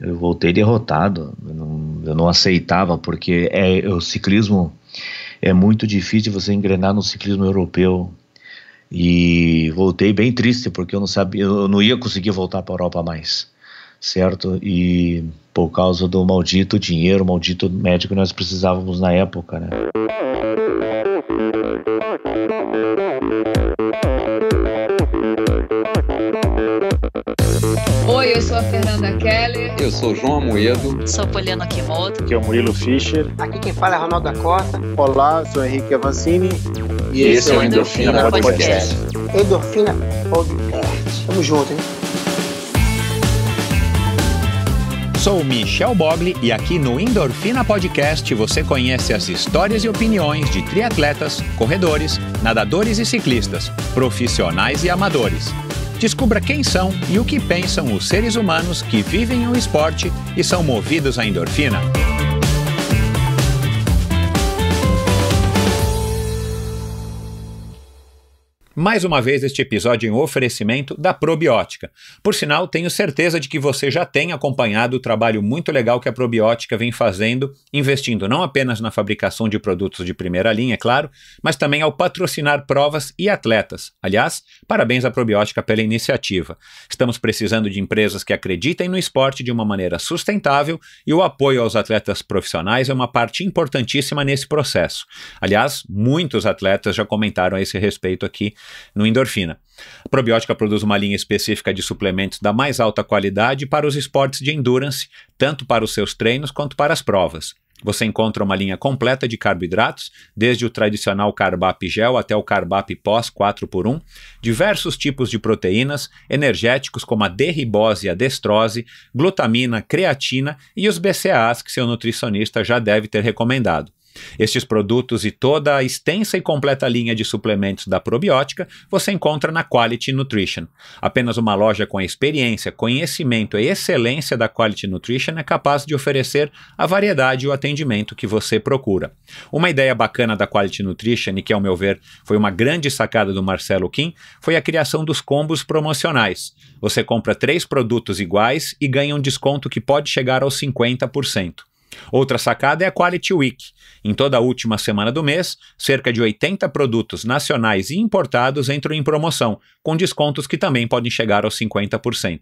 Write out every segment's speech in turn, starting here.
Eu voltei derrotado, eu não aceitava, porque o ciclismo é muito difícil você engrenar no ciclismo europeu. E voltei bem triste, porque eu não sabia, eu não ia conseguir voltar para a Europa mais, certo? E por causa do maldito dinheiro, maldito médico que nós precisávamos na época, né? Oi, eu sou a Fernanda Keller. Eu sou o João Amoedo. Sou Poliana Kimoto. Aqui é o Murilo Fischer. Aqui quem fala é Ronaldo da Costa. Olá, sou Henrique Avancini. E esse é o Endorfina Podcast. Endorfina Podcast. Tamo junto, hein? Sou o Michel Bogli e aqui no Endorfina Podcast você conhece as histórias e opiniões de triatletas, corredores, nadadores e ciclistas, profissionais e amadores. Descubra quem são e o que pensam os seres humanos que vivem o esporte e são movidos à endorfina. Mais uma vez este episódio em oferecimento da Probiótica. Por sinal, tenho certeza de que você já tem acompanhado o trabalho muito legal que a Probiótica vem fazendo, investindo não apenas na fabricação de produtos de primeira linha, é claro, mas também ao patrocinar provas e atletas. Aliás, parabéns à Probiótica pela iniciativa. Estamos precisando de empresas que acreditem no esporte de uma maneira sustentável e o apoio aos atletas profissionais é uma parte importantíssima nesse processo. Aliás, muitos atletas já comentaram a esse respeito aqui no Endorfina. A Probiótica produz uma linha específica de suplementos da mais alta qualidade para os esportes de endurance, tanto para os seus treinos quanto para as provas. Você encontra uma linha completa de carboidratos, desde o tradicional Carbap Gel até o Carbap Pós 4x1, diversos tipos de proteínas, energéticos como a D-ribose e a destrose, glutamina, creatina e os BCAAs que seu nutricionista já deve ter recomendado. Estes produtos e toda a extensa e completa linha de suplementos da Probiótica você encontra na Quality Nutrition. Apenas uma loja com a experiência, conhecimento e excelência da Quality Nutrition é capaz de oferecer a variedade e o atendimento que você procura. Uma ideia bacana da Quality Nutrition, e que ao meu ver foi uma grande sacada do Marcelo Kim, foi a criação dos combos promocionais. Você compra 3 produtos iguais e ganha um desconto que pode chegar aos 50%. Outra sacada é a Quality Week. Em toda a última semana do mês, cerca de 80 produtos nacionais e importados entram em promoção, com descontos que também podem chegar aos 50%.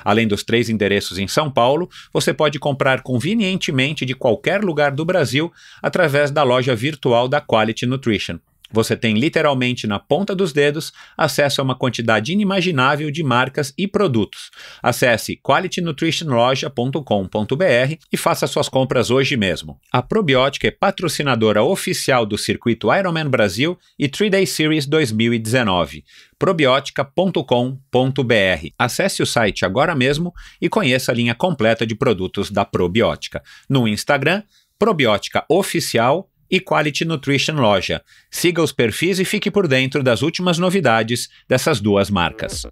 Além dos 3 endereços em São Paulo, você pode comprar convenientemente de qualquer lugar do Brasil através da loja virtual da Quality Nutrition. Você tem literalmente na ponta dos dedos acesso a uma quantidade inimaginável de marcas e produtos. Acesse qualitynutritionloja.com.br e faça suas compras hoje mesmo. A Probiótica é patrocinadora oficial do circuito Ironman Brasil e 3-Day Series 2019. probiotica.com.br. Acesse o site agora mesmo e conheça a linha completa de produtos da Probiótica. No Instagram, Probiótica Oficial e Quality Nutrition Loja. Siga os perfis e fique por dentro das últimas novidades dessas duas marcas.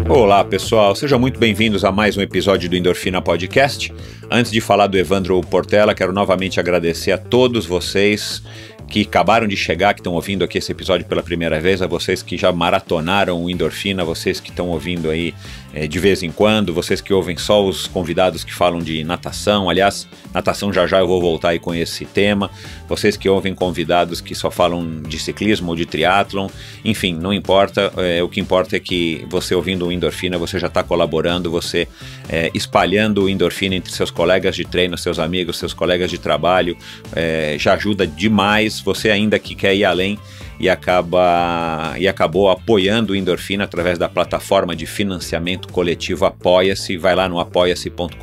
Olá pessoal, sejam muito bem-vindos a mais um episódio do Endorfina Podcast. Antes de falar do Evandro Portela, quero novamente agradecer a todos vocês que acabaram de chegar, que estão ouvindo aqui esse episódio pela primeira vez, a vocês que já maratonaram o Endorfina, vocês que estão ouvindo aí de vez em quando, vocês que ouvem só os convidados que falam de natação, aliás, natação já eu vou voltar aí com esse tema, vocês que ouvem convidados que só falam de ciclismo ou de triatlon, enfim, não importa, o que importa é que você ouvindo o Endorfina, você já está colaborando, você espalhando o Endorfina entre seus colegas de treino, seus amigos, seus colegas de trabalho, já ajuda demais. Você ainda que quer ir além e acabou apoiando o Endorfina através da plataforma de financiamento coletivo Apoia-se, vai lá no apoia-se.com.br,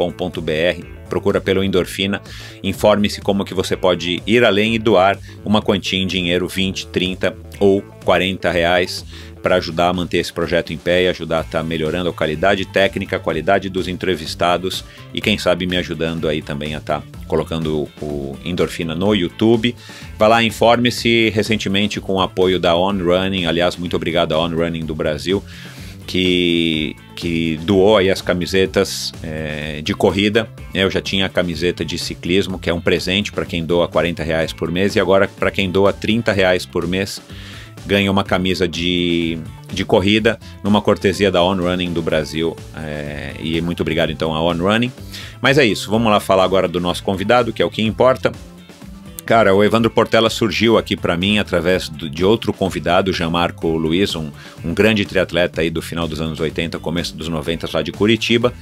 procura pelo Endorfina, informe-se como que você pode ir além e doar uma quantia em dinheiro, 20, 30 ou 40 reais, para ajudar a manter esse projeto em pé e ajudar a estar melhorando a qualidade técnica, a qualidade dos entrevistados e quem sabe me ajudando aí também a estar colocando o Endorfina no YouTube. Vai lá, informe-se recentemente com o apoio da On Running, aliás, muito obrigado à On Running do Brasil, que doou aí as camisetas de corrida. Eu já tinha a camiseta de ciclismo, que é um presente para quem doa 40 reais por mês, e agora para quem doa 30 reais por mês, ganha uma camisa de corrida numa cortesia da On Running do Brasil. E muito obrigado então a On Running. Mas é isso, vamos lá falar agora do nosso convidado, que é o que importa. Cara, o Evandro Portela surgiu aqui para mim através de outro convidado, Jean-Marco Luiz, um grande triatleta aí do final dos anos 80, começo dos 90, lá de Curitiba.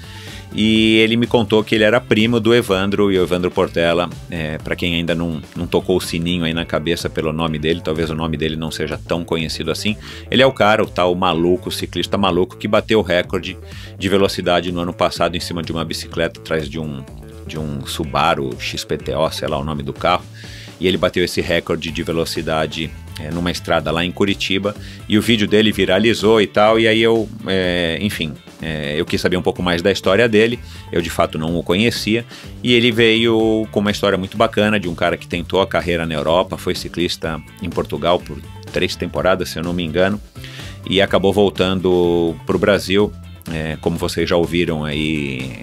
E ele me contou que ele era primo do Evandro, e o Evandro Portela, para quem ainda não tocou o sininho aí na cabeça pelo nome dele, talvez o nome dele não seja tão conhecido assim, ele é o cara, o tal maluco, o ciclista maluco, que bateu o recorde de velocidade no ano passado em cima de uma bicicleta atrás de um Subaru XPTO, sei lá o nome do carro, e ele bateu esse recorde de velocidade numa estrada lá em Curitiba, e o vídeo dele viralizou e tal, e aí eu quis saber um pouco mais da história dele. Eu de fato não o conhecia, e ele veio com uma história muito bacana de um cara que tentou a carreira na Europa, foi ciclista em Portugal por 3 temporadas, se eu não me engano, e acabou voltando para o Brasil, como vocês já ouviram aí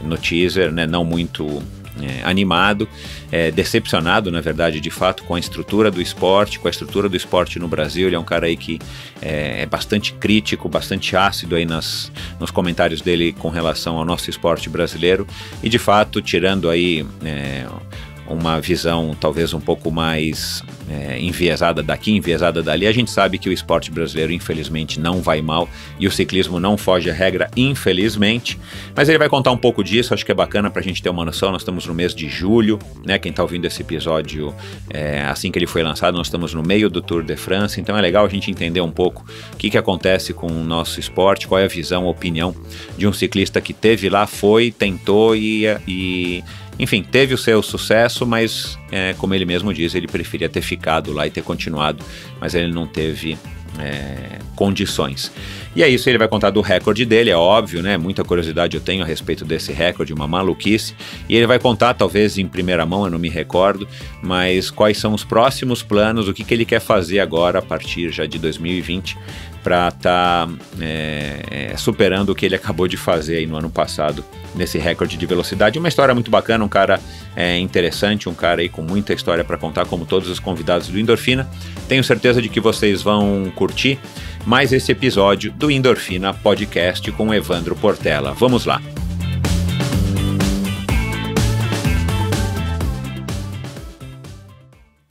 no teaser, né, não muito animado, decepcionado, na verdade, de fato, com a estrutura do esporte, no Brasil. Ele é um cara aí que é bastante crítico, bastante ácido aí nos comentários dele com relação ao nosso esporte brasileiro, e de fato, tirando aí uma visão talvez um pouco mais enviesada daqui, enviesada dali, a gente sabe que o esporte brasileiro infelizmente não vai mal, e o ciclismo não foge à regra, infelizmente. Mas ele vai contar um pouco disso, acho que é bacana pra gente ter uma noção. Nós estamos no mês de julho, né? Quem tá ouvindo esse episódio assim que ele foi lançado, nós estamos no meio do Tour de France, então é legal a gente entender um pouco o que acontece com o nosso esporte, qual é a visão, a opinião de um ciclista que teve lá, foi, tentou e enfim, teve o seu sucesso, mas como ele mesmo diz, ele preferia ter ficado lá e ter continuado, mas ele não teve condições. E é isso, ele vai contar do recorde dele, é óbvio, né? Muita curiosidade eu tenho a respeito desse recorde, uma maluquice. E ele vai contar, talvez em primeira mão, eu não me recordo, mas quais são os próximos planos, o que ele quer fazer agora, a partir já de 2020, para estar superando o que ele acabou de fazer aí no ano passado, nesse recorde de velocidade. Uma história muito bacana, um cara interessante, um cara aí com muita história para contar, como todos os convidados do Endorfina. Tenho certeza de que vocês vão curtir mais esse episódio do Endorfina Podcast com Evandro Portela. Vamos lá!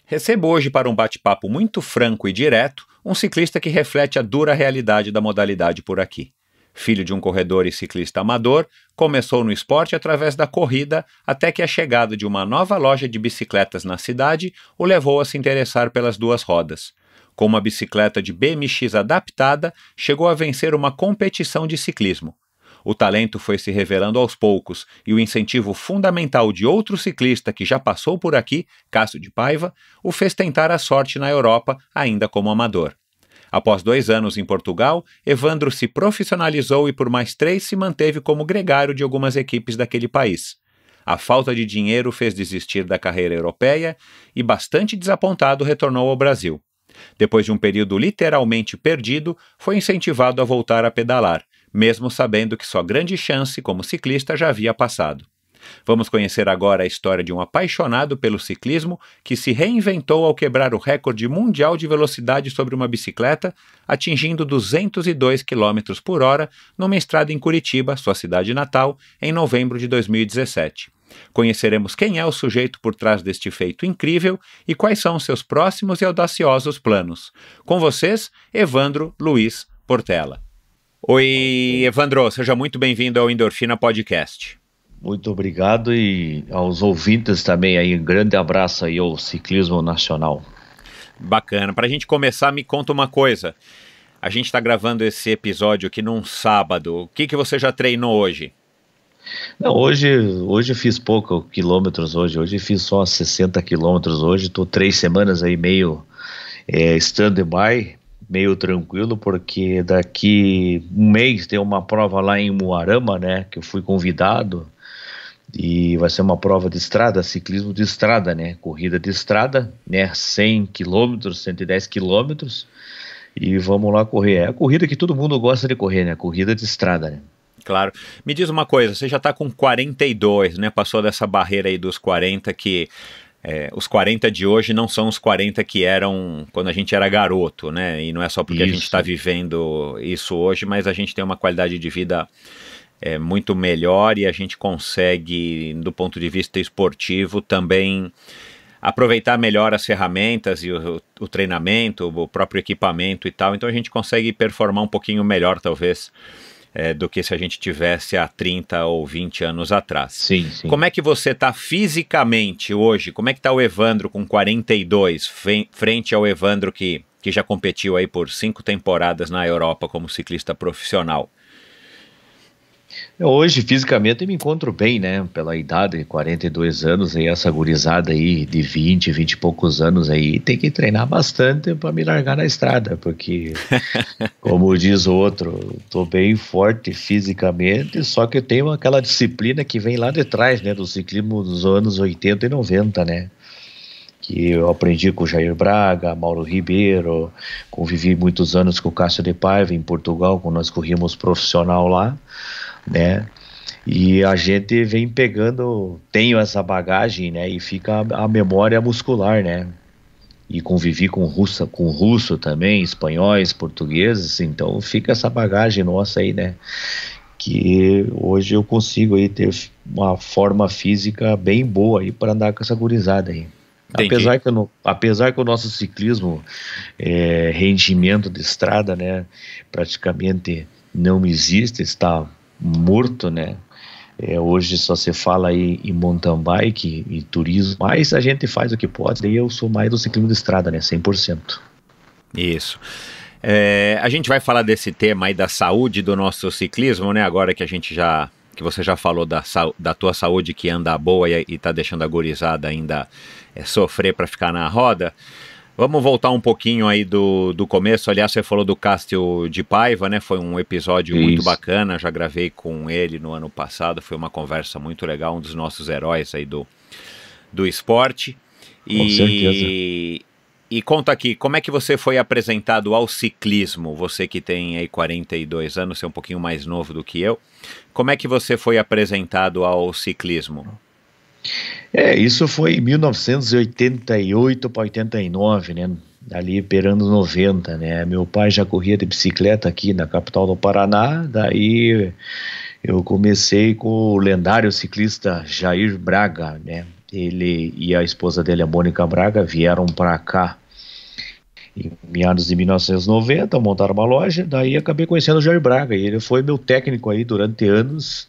Recebo hoje para um bate-papo muito franco e direto um ciclista que reflete a dura realidade da modalidade por aqui. Filho de um corredor e ciclista amador, começou no esporte através da corrida, até que a chegada de uma nova loja de bicicletas na cidade o levou a se interessar pelas duas rodas. Com uma bicicleta de BMX adaptada, chegou a vencer uma competição de ciclismo. O talento foi se revelando aos poucos, e o incentivo fundamental de outro ciclista que já passou por aqui, Cássio de Paiva, o fez tentar a sorte na Europa, ainda como amador. Após 2 anos em Portugal, Evandro se profissionalizou e por mais 3 se manteve como gregário de algumas equipes daquele país. A falta de dinheiro fez desistir da carreira europeia e, bastante desapontado, retornou ao Brasil. Depois de um período literalmente perdido, foi incentivado a voltar a pedalar, mesmo sabendo que sua grande chance como ciclista já havia passado. Vamos conhecer agora a história de um apaixonado pelo ciclismo que se reinventou ao quebrar o recorde mundial de velocidade sobre uma bicicleta, atingindo 202 km por hora numa estrada em Curitiba, sua cidade natal, em novembro de 2017. Conheceremos quem é o sujeito por trás deste feito incrível e quais são seus próximos e audaciosos planos. Com vocês, Evandro Luiz Portela. Oi, Evandro, seja muito bem-vindo ao Endorfina Podcast. Muito obrigado, e aos ouvintes também aí, um grande abraço aí ao ciclismo nacional. Bacana. Para a gente começar, me conta uma coisa. A gente está gravando esse episódio aqui num sábado. O que você já treinou hoje? Não, hoje eu fiz pouco quilômetros hoje fiz só 60 quilômetros hoje, estou 3 semanas aí meio stand-by, meio tranquilo, porque daqui um mês tem uma prova lá em Umuarama, né, que eu fui convidado, e vai ser uma prova de estrada, ciclismo de estrada, né, corrida de estrada, né, 100 quilômetros, 110 quilômetros, e vamos lá correr. É a corrida que todo mundo gosta de correr, né, corrida de estrada, né. Claro. Me diz uma coisa, você já está com 42, né? Passou dessa barreira aí dos 40 que os 40 de hoje não são os 40 que eram quando a gente era garoto, né? E não é só porque a gente está vivendo isso hoje, mas a gente tem uma qualidade de vida muito melhor e a gente consegue, do ponto de vista esportivo, também aproveitar melhor as ferramentas e o treinamento, o próprio equipamento e tal. Então a gente consegue performar um pouquinho melhor, talvez, do que se a gente tivesse há 30 ou 20 anos atrás. Sim, sim. Como é que você está fisicamente hoje? Como é que está o Evandro com 42, frente ao Evandro que já competiu aí por 5 temporadas na Europa como ciclista profissional? Hoje, fisicamente, eu me encontro bem, né? Pela idade, 42 anos, aí essa gurizada aí de 20 e poucos anos aí, tem que treinar bastante para me largar na estrada, porque, como diz o outro, tô bem forte fisicamente, só que eu tenho aquela disciplina que vem lá de trás, né? Do ciclismo dos anos 80 e 90, né? Que eu aprendi com o Jair Braga, Mauro Ribeiro, convivi muitos anos com o Cássio de Paiva em Portugal, quando nós corríamos profissional lá, né? E a gente vem pegando, tenho essa bagagem, né? E fica a memória muscular, né? E convivi com russo também, espanhóis, portugueses, então fica essa bagagem nossa aí, né? Que hoje eu consigo aí ter uma forma física bem boa aí para andar com essa gurizada aí. Apesar que o nosso ciclismo, rendimento de estrada, né? Praticamente não existe, está morto, né? Hoje só se fala aí em mountain bike e turismo, mas a gente faz o que pode, daí eu sou mais do ciclismo de estrada, né? 100%. Isso. A gente vai falar desse tema aí da saúde do nosso ciclismo, né? Agora que que você já falou da tua saúde que anda boa e tá deixando a gurizada ainda sofrer para ficar na roda. Vamos voltar um pouquinho aí do começo. Aliás, você falou do Cássio de Paiva, né? Foi um episódio muito bacana, já gravei com ele no ano passado, foi uma conversa muito legal, um dos nossos heróis aí do esporte. Com certeza. E conta aqui, como é que você foi apresentado ao ciclismo? Você que tem aí 42 anos, você é um pouquinho mais novo do que eu. Como é que você foi apresentado ao ciclismo? Isso foi em 1988 para 89, né? Ali perando 90, né? Meu pai já corria de bicicleta aqui na capital do Paraná, daí eu comecei com o lendário ciclista Jair Braga, né? Ele e a esposa dele, a Mônica Braga, vieram para cá em meados de 1990, montaram uma loja, daí acabei conhecendo o Jair Braga, e ele foi meu técnico aí durante anos,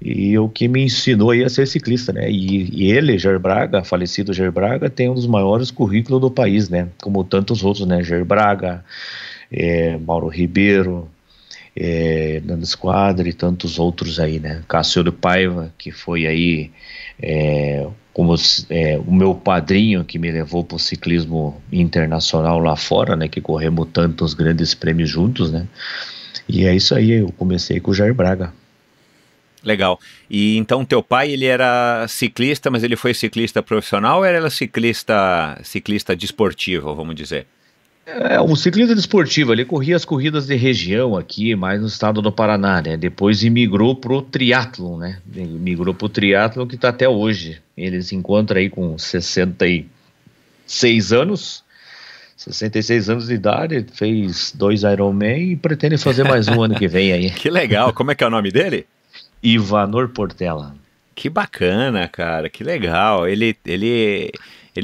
e o que me ensinou aí a ser ciclista, né? E ele, Jair Braga, falecido Jair Braga, tem um dos maiores currículos do país, né? Como tantos outros, né? Jair Braga, Mauro Ribeiro, Nando Squadra e tantos outros aí, né? Cássio de Paiva, que foi aí o meu padrinho que me levou para o ciclismo internacional lá fora, né? Que corremos tantos grandes prêmios juntos, né? E é isso aí, eu comecei com o Jair Braga. Legal. E então teu pai, ele era ciclista, mas ele foi ciclista profissional ou era ciclista desportivo, vamos dizer? Um ciclista desportivo, ele corria as corridas de região aqui, mais no estado do Paraná, né? Depois migrou pro triatlon, né? Migrou pro triatlon que tá até hoje. Ele se encontra aí com 66 anos de idade, fez 2 Ironman e pretende fazer mais um ano que vem aí. Que legal, como é que é o nome dele? Ivanor Portela. Que bacana, cara, que legal. Ele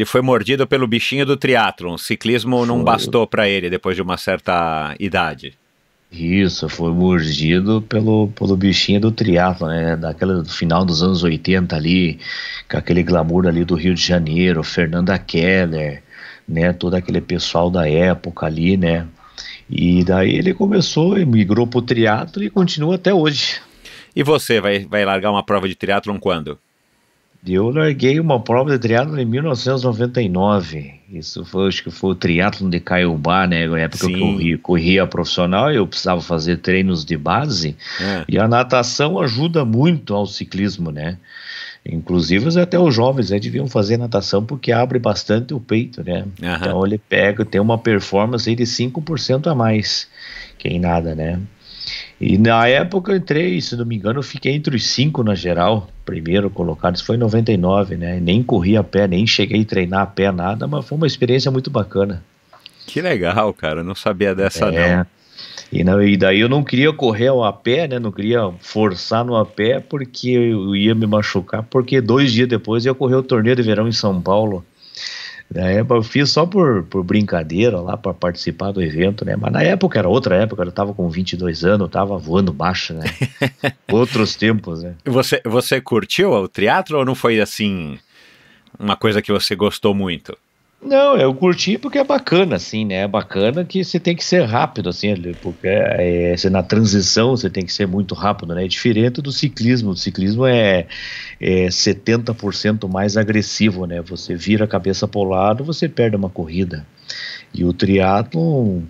foi mordido pelo bichinho do triatlon. O ciclismo não bastou para ele depois de uma certa idade. Isso, foi mordido pelo bichinho do triatlon, né? Do final dos anos 80 ali, com aquele glamour ali do Rio de Janeiro, Fernanda Keller, né? Todo aquele pessoal da época ali, né? E daí ele migrou pro triatlon e continua até hoje. E você vai largar uma prova de triatlon quando? Eu larguei uma prova de triatlon em 1999. Acho que foi o triatlon de Caiobá, né? Na época que eu corria profissional, eu precisava fazer treinos de base. E a natação ajuda muito ao ciclismo, né? Inclusive até os jovens deviam fazer natação porque abre bastante o peito, né? Então ele tem uma performance aí de 5% a mais quem nada, né? E na época eu entrei, se não me engano, eu fiquei entre os 5 na geral, primeiro colocado, isso foi em 99, né? Nem corri a pé, nem cheguei a treinar a pé, nada, mas foi uma experiência muito bacana. Que legal, cara, eu não sabia dessa não. E daí eu não queria correr a pé, né? Não queria forçar no a pé porque eu ia me machucar, porque 2 dias depois eu ia correr o torneio de verão em São Paulo. Na época eu fiz só por brincadeira lá, para participar do evento, né? Mas na época era outra época, eu tava com 22 anos, eu tava voando baixo, né? Outros tempos, né? Você curtiu o triatlo ou não foi assim uma coisa que você gostou muito? Não, eu curti porque é bacana, assim, né? É bacana que você tem que ser rápido, assim, porque na transição você tem que ser muito rápido, né? É diferente do ciclismo. O ciclismo é 70% mais agressivo, né? Você vira a cabeça para o lado, você perde uma corrida. E o triatlon,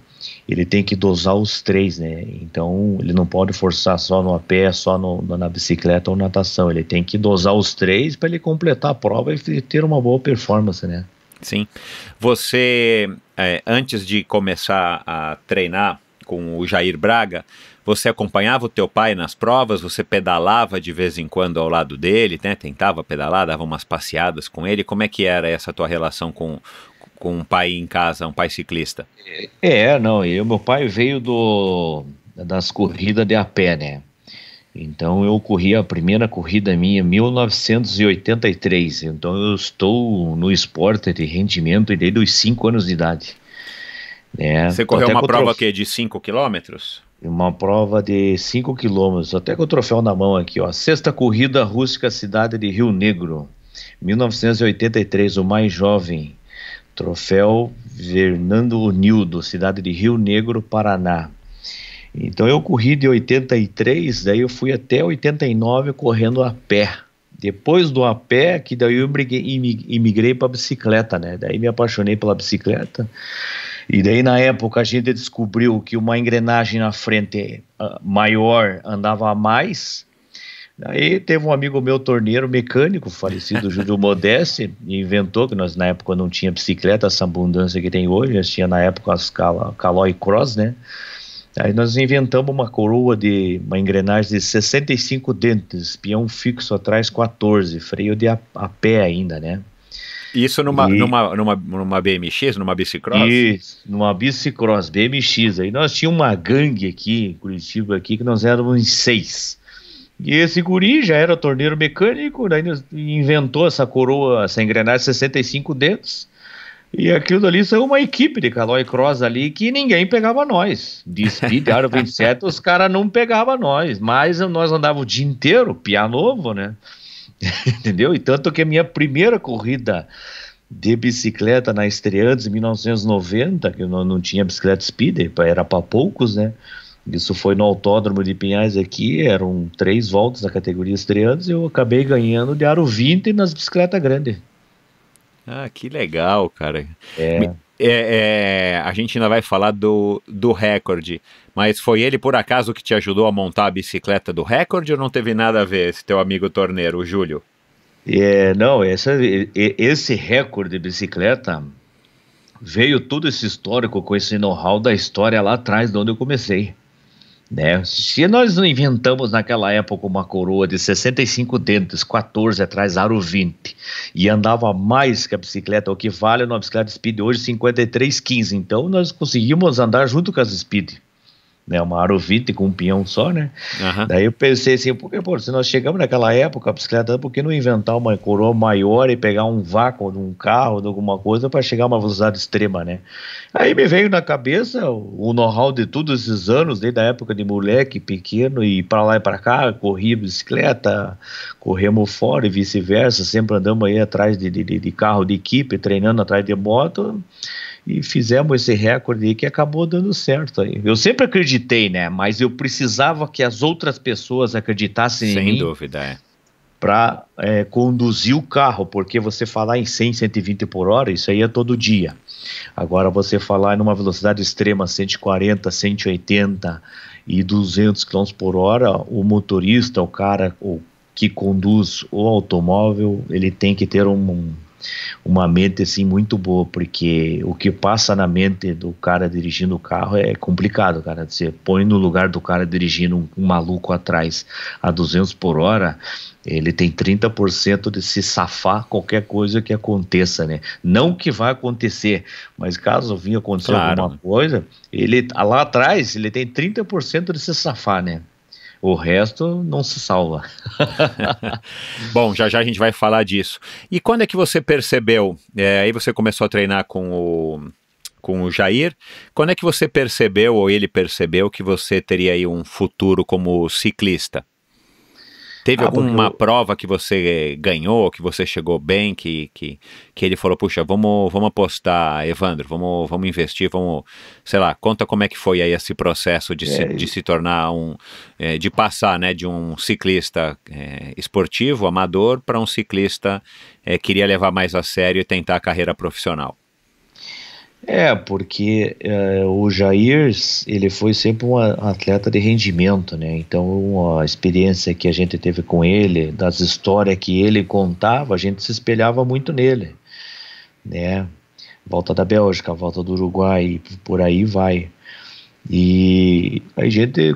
ele tem que dosar os 3, né? Então, ele não pode forçar só no a pé, só na bicicleta ou natação. Ele tem que dosar os 3 para ele completar a prova e ter uma boa performance, né? Sim. Você, antes de começar a treinar com o Jair Braga, você acompanhava o teu pai nas provas, você pedalava de vez em quando ao lado dele, né? Tentava pedalar, dava umas passeadas com ele. Como é que era essa tua relação com um pai em casa, um pai ciclista? Não, meu pai veio das corridas de a pé, né? Então eu corri a primeira corrida minha em 1983, então eu estou no esporte de rendimento desde os 5 anos de idade. Né? Você correu uma prova aqui de 5 quilômetros? Uma prova de 5 quilômetros, até com o troféu na mão aqui, ó. 6ª corrida rústica cidade de Rio Negro, 1983, o mais jovem. Troféu Fernando Nildo, cidade de Rio Negro, Paraná. Então eu corri de 83, daí eu fui até 89 correndo a pé. Depois do a pé, que daí eu migrei para bicicleta, né? Daí me apaixonei pela bicicleta. E daí na época a gente descobriu que uma engrenagem na frente maior andava a mais. Daí teve um amigo meu, torneiro mecânico, falecido Júlio Modeste, inventou, que nós na época não tinha bicicleta, essa abundância que tem hoje, nós tinha na época as Caloi Cross, né? Aí nós inventamos uma engrenagem de 65 dentes, peão fixo atrás 14, freio de a pé ainda, né? Isso numa BMX, numa bicicross? Isso, numa bicicross, BMX. Aí nós tínhamos uma gangue aqui em Curitiba, aqui, que nós éramos em 6. E esse guri já era torneiro mecânico, daí nós inventou essa engrenagem de 65 dentes. E aquilo ali saiu uma equipe de Caloi Cross ali que ninguém pegava nós. De Speed, Aro 27, os caras não pegavam nós. Mas nós andávamos o dia inteiro, piá novo, né? Entendeu? E tanto que a minha primeira corrida de bicicleta na Estreantes, em 1990, que eu não tinha bicicleta Speed, era para poucos, né? Isso foi no Autódromo de Pinhais aqui, eram 3 voltas da categoria Estreantes, e eu acabei ganhando de Aro 20 nas bicicletas grandes. Ah, que legal, cara. A gente ainda vai falar do recorde, mas foi ele por acaso que te ajudou a montar a bicicleta do recorde ou não teve nada a ver esse teu amigo torneiro, o Júlio? Não, esse recorde de bicicleta veio todo esse histórico com esse know-how da história lá atrás de onde eu comecei. Né? Se nós não inventamos naquela época uma coroa de 65 dentes, 14 atrás, aro 20, e andava mais que a bicicleta, o que vale numa bicicleta Speed hoje 53,15, então nós conseguimos andar junto com as Speed, né? Uma aro 20 com um pinhão só, né? Uhum. Daí eu pensei assim, se nós chegamos naquela época, a bicicleta, por que não inventar uma coroa maior e pegar um vácuo de um carro, de alguma coisa, para chegar a uma velocidade extrema, né? Aí me veio na cabeça o know-how de todos esses anos, desde a época de moleque pequeno, e para lá e para cá, corria bicicleta, corremos fora e vice-versa, sempre andamos aí atrás de carro de equipe, treinando atrás de moto, e fizemos esse recorde aí que acabou dando certo aí. Eu sempre acreditei, né? Mas eu precisava que as outras pessoas acreditassem em mim. Sem dúvida, para conduzir o carro, porque você falar em 100, 120 por hora, isso aí é todo dia. Agora você falar numa velocidade extrema, 140, 180 e 200 km por hora, o motorista, o cara que conduz o automóvel, ele tem que ter uma mente assim muito boa, porque o que passa na mente do cara dirigindo o carro é complicado, cara. Você põe no lugar do cara dirigindo um maluco atrás a 200 por hora, ele tem 30% de se safar qualquer coisa que aconteça, né? Não que vai acontecer, mas caso vinha acontecer alguma coisa, ele lá atrás ele tem 30% de se safar, né? O resto não se salva. Bom, já a gente vai falar disso. E quando é que você percebeu, aí você começou a treinar com o Jair, quando é que você percebeu, ou ele percebeu, que você teria aí um futuro como ciclista? Teve alguma prova que você ganhou, que você chegou bem, que ele falou, puxa, vamos apostar, Evandro, vamos investir, sei lá, conta como é que foi aí esse processo de se tornar de passar, né, de um ciclista esportivo, amador, para um ciclista que queria levar mais a sério e tentar a carreira profissional. Porque o Jair, ele foi sempre um atleta de rendimento, né? Então a experiência que a gente teve com ele, das histórias que ele contava, a gente se espelhava muito nele, né? Volta da Bélgica, volta do Uruguai, por aí vai. E a gente,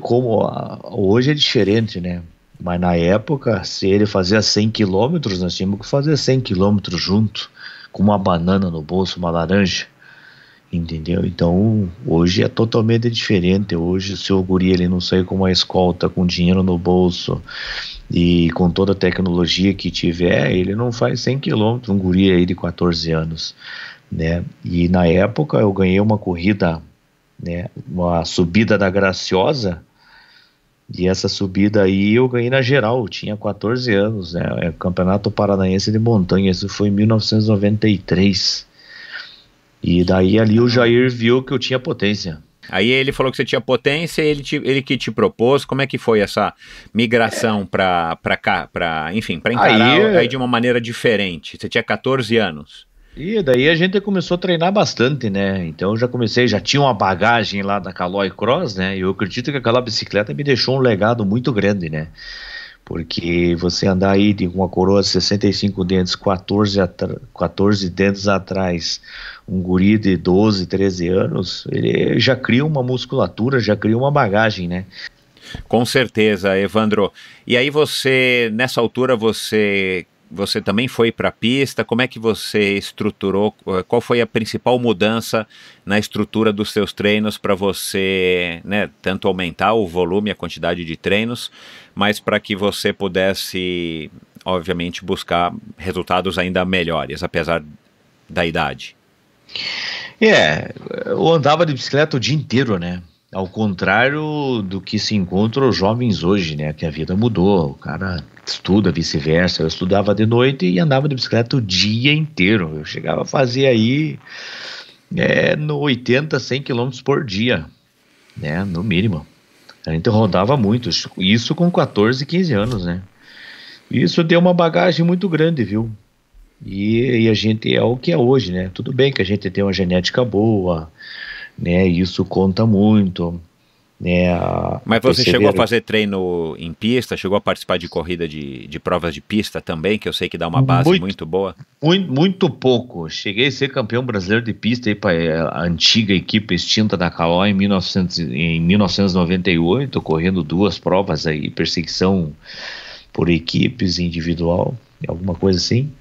hoje é diferente, né? Mas na época, se ele fazia 100 quilômetros, nós tínhamos que fazer 100 quilômetros junto, com uma banana no bolso, uma laranja. Entendeu? Então hoje é totalmente diferente. Hoje o seu guri, ele não sai com uma escolta, com dinheiro no bolso e com toda a tecnologia que tiver, ele não faz 100 km, um guri aí de 14 anos, né? E na época eu ganhei uma corrida, né, uma subida da Graciosa, e essa subida aí eu ganhei na geral, eu tinha 14 anos, né? É o Campeonato Paranaense de Montanha, isso foi em 1993. E daí ali o Jair viu que eu tinha potência. Aí ele falou que você tinha potência, ele que te propôs. Como é que foi essa migração para encarar aí de uma maneira diferente? Você tinha 14 anos. E daí a gente começou a treinar bastante, né? Então eu já tinha uma bagagem lá da Caloi Cross, né? E eu acredito que aquela bicicleta me deixou um legado muito grande, né? Porque você andar aí de uma coroa de 65 dentes, 14 dentes atrás, um guri de 12, 13 anos, ele já cria uma musculatura, já cria uma bagagem, né? Com certeza, Evandro. E aí você, nessa altura, você também foi para a pista? Como é que você estruturou? Qual foi a principal mudança na estrutura dos seus treinos para você, né, tanto aumentar o volume, a quantidade de treinos, mas para que você pudesse, obviamente, buscar resultados ainda melhores, apesar da idade? Eu andava de bicicleta o dia inteiro, né? Ao contrário do que se encontra os jovens hoje, né? Que a vida mudou, o cara estuda, vice-versa. Eu estudava de noite e andava de bicicleta o dia inteiro. Eu chegava a fazer aí no 80, 100 km por dia, né? No mínimo. A gente rodava muito, isso com 14, 15 anos, né? Isso deu uma bagagem muito grande, viu? E a gente é o que é hoje, né? Tudo bem que a gente tem uma genética boa, né? Isso conta muito, né? Mas você chegou a fazer treino em pista? Chegou a participar de corrida de provas de pista também, que eu sei que dá uma base muito boa? Muito pouco. Cheguei a ser campeão brasileiro de pista aí para a antiga equipe extinta da Caloi em 1998, correndo 2 provas aí, perseguição por equipes, individual, alguma coisa assim.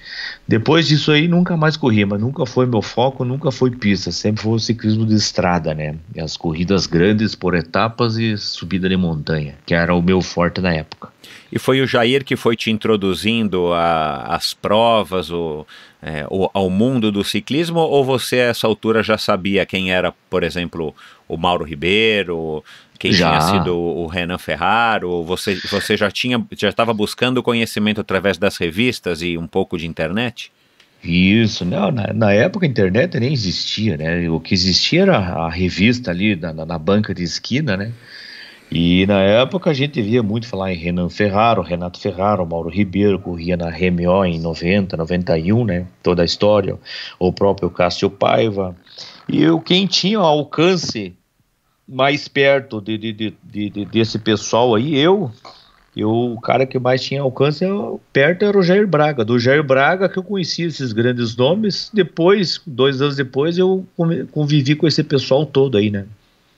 Depois disso aí nunca mais corri, mas nunca foi meu foco, nunca foi pista, sempre foi o ciclismo de estrada, né? As corridas grandes por etapas e subida de montanha, que era o meu forte na época. E foi o Jair que foi te introduzindo às provas, ao mundo do ciclismo, ou você a essa altura já sabia quem era, por exemplo, o Mauro Ribeiro, quem tinha sido o Renan Ferraro? Você já estava buscando conhecimento através das revistas e um pouco de internet? Isso, não, na época a internet nem existia, né? O que existia era a revista ali na banca de esquina, né? E na época a gente via muito falar em Renan Ferraro, Renato Ferraro, Mauro Ribeiro, corria na RMO em 90, 91, né? Toda a história, o próprio Cássio Paiva. E quem tinha alcance mais perto desse pessoal aí, E o cara que mais tinha alcance perto era o Jair Braga. Do Jair Braga que eu conheci esses grandes nomes. Depois, 2 anos depois, eu convivi com esse pessoal todo aí, né?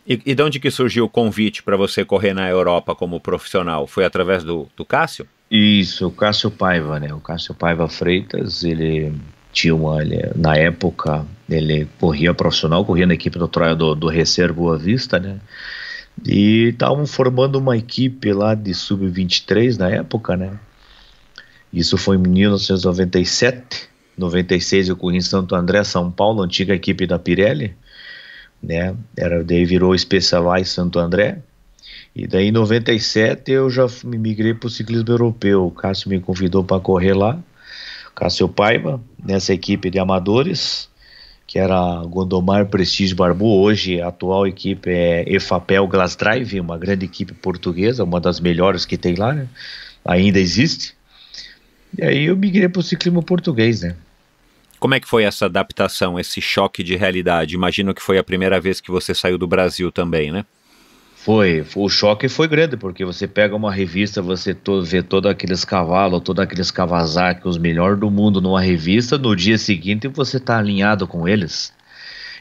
E de onde que surgiu o convite para você correr na Europa como profissional? Foi através do Cássio? Isso, o Cássio Paiva, né? O Cássio Paiva Freitas, ele tinha na época, ele corria profissional, corria na equipe do Recer Boa Vista, né? E estavam formando uma equipe lá de sub-23 na época, né? Isso foi em 1997, 96 eu corri em Santo André, São Paulo, antiga equipe da Pirelli, né? Daí virou Specialized Santo André. E daí em 97 eu já me migrei para o ciclismo europeu. O Cássio me convidou para correr lá, Cássio Paiva, nessa equipe de amadores, que era Gondomar Prestige Barbu. Hoje a atual equipe é EFAPEL Glass Drive, uma grande equipe portuguesa, uma das melhores que tem lá, né? Ainda existe. E aí eu migrei para o ciclismo português, né? Como é que foi essa adaptação, esse choque de realidade? Imagino que foi a primeira vez que você saiu do Brasil também, né? O choque foi grande, porque você pega uma revista, você vê todos aqueles cavalos, todos aqueles Kawasaki, os melhores do mundo numa revista, no dia seguinte você está alinhado com eles.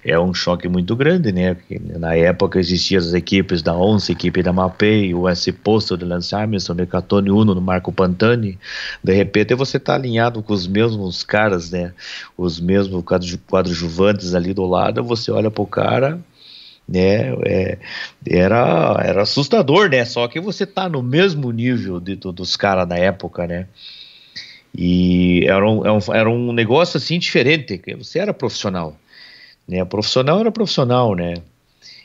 É um choque muito grande, né? Porque na época existiam as equipes da Once, equipe da Mapei, o S Postal do Lance Armstrong, o Decathlon Uno do Marco Pantani. De repente você está alinhado com os mesmos caras, né? Os mesmos coadjuvantes ali do lado, você olha pro cara, né? Era assustador, né? Só que você tá no mesmo nível dos caras da época, né? E era um negócio assim diferente, que você era profissional, né? Profissional era profissional, né?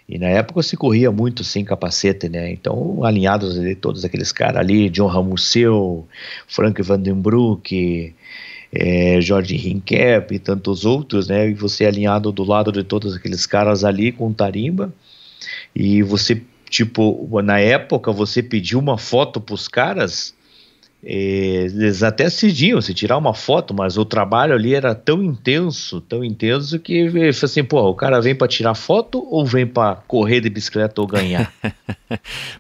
E na época se corria muito sem capacete, né? Então alinhados ali, todos aqueles caras ali, John Ramussel, Frank Vandenbroek, Jorge Hincap e tantos outros, né? E você alinhado do lado de todos aqueles caras ali com tarimba, e você, tipo, na época você pediu uma foto pros caras, eles até cediam se tirar uma foto, mas o trabalho ali era tão intenso que assim, pô, o cara vem para tirar foto ou vem para correr de bicicleta ou ganhar?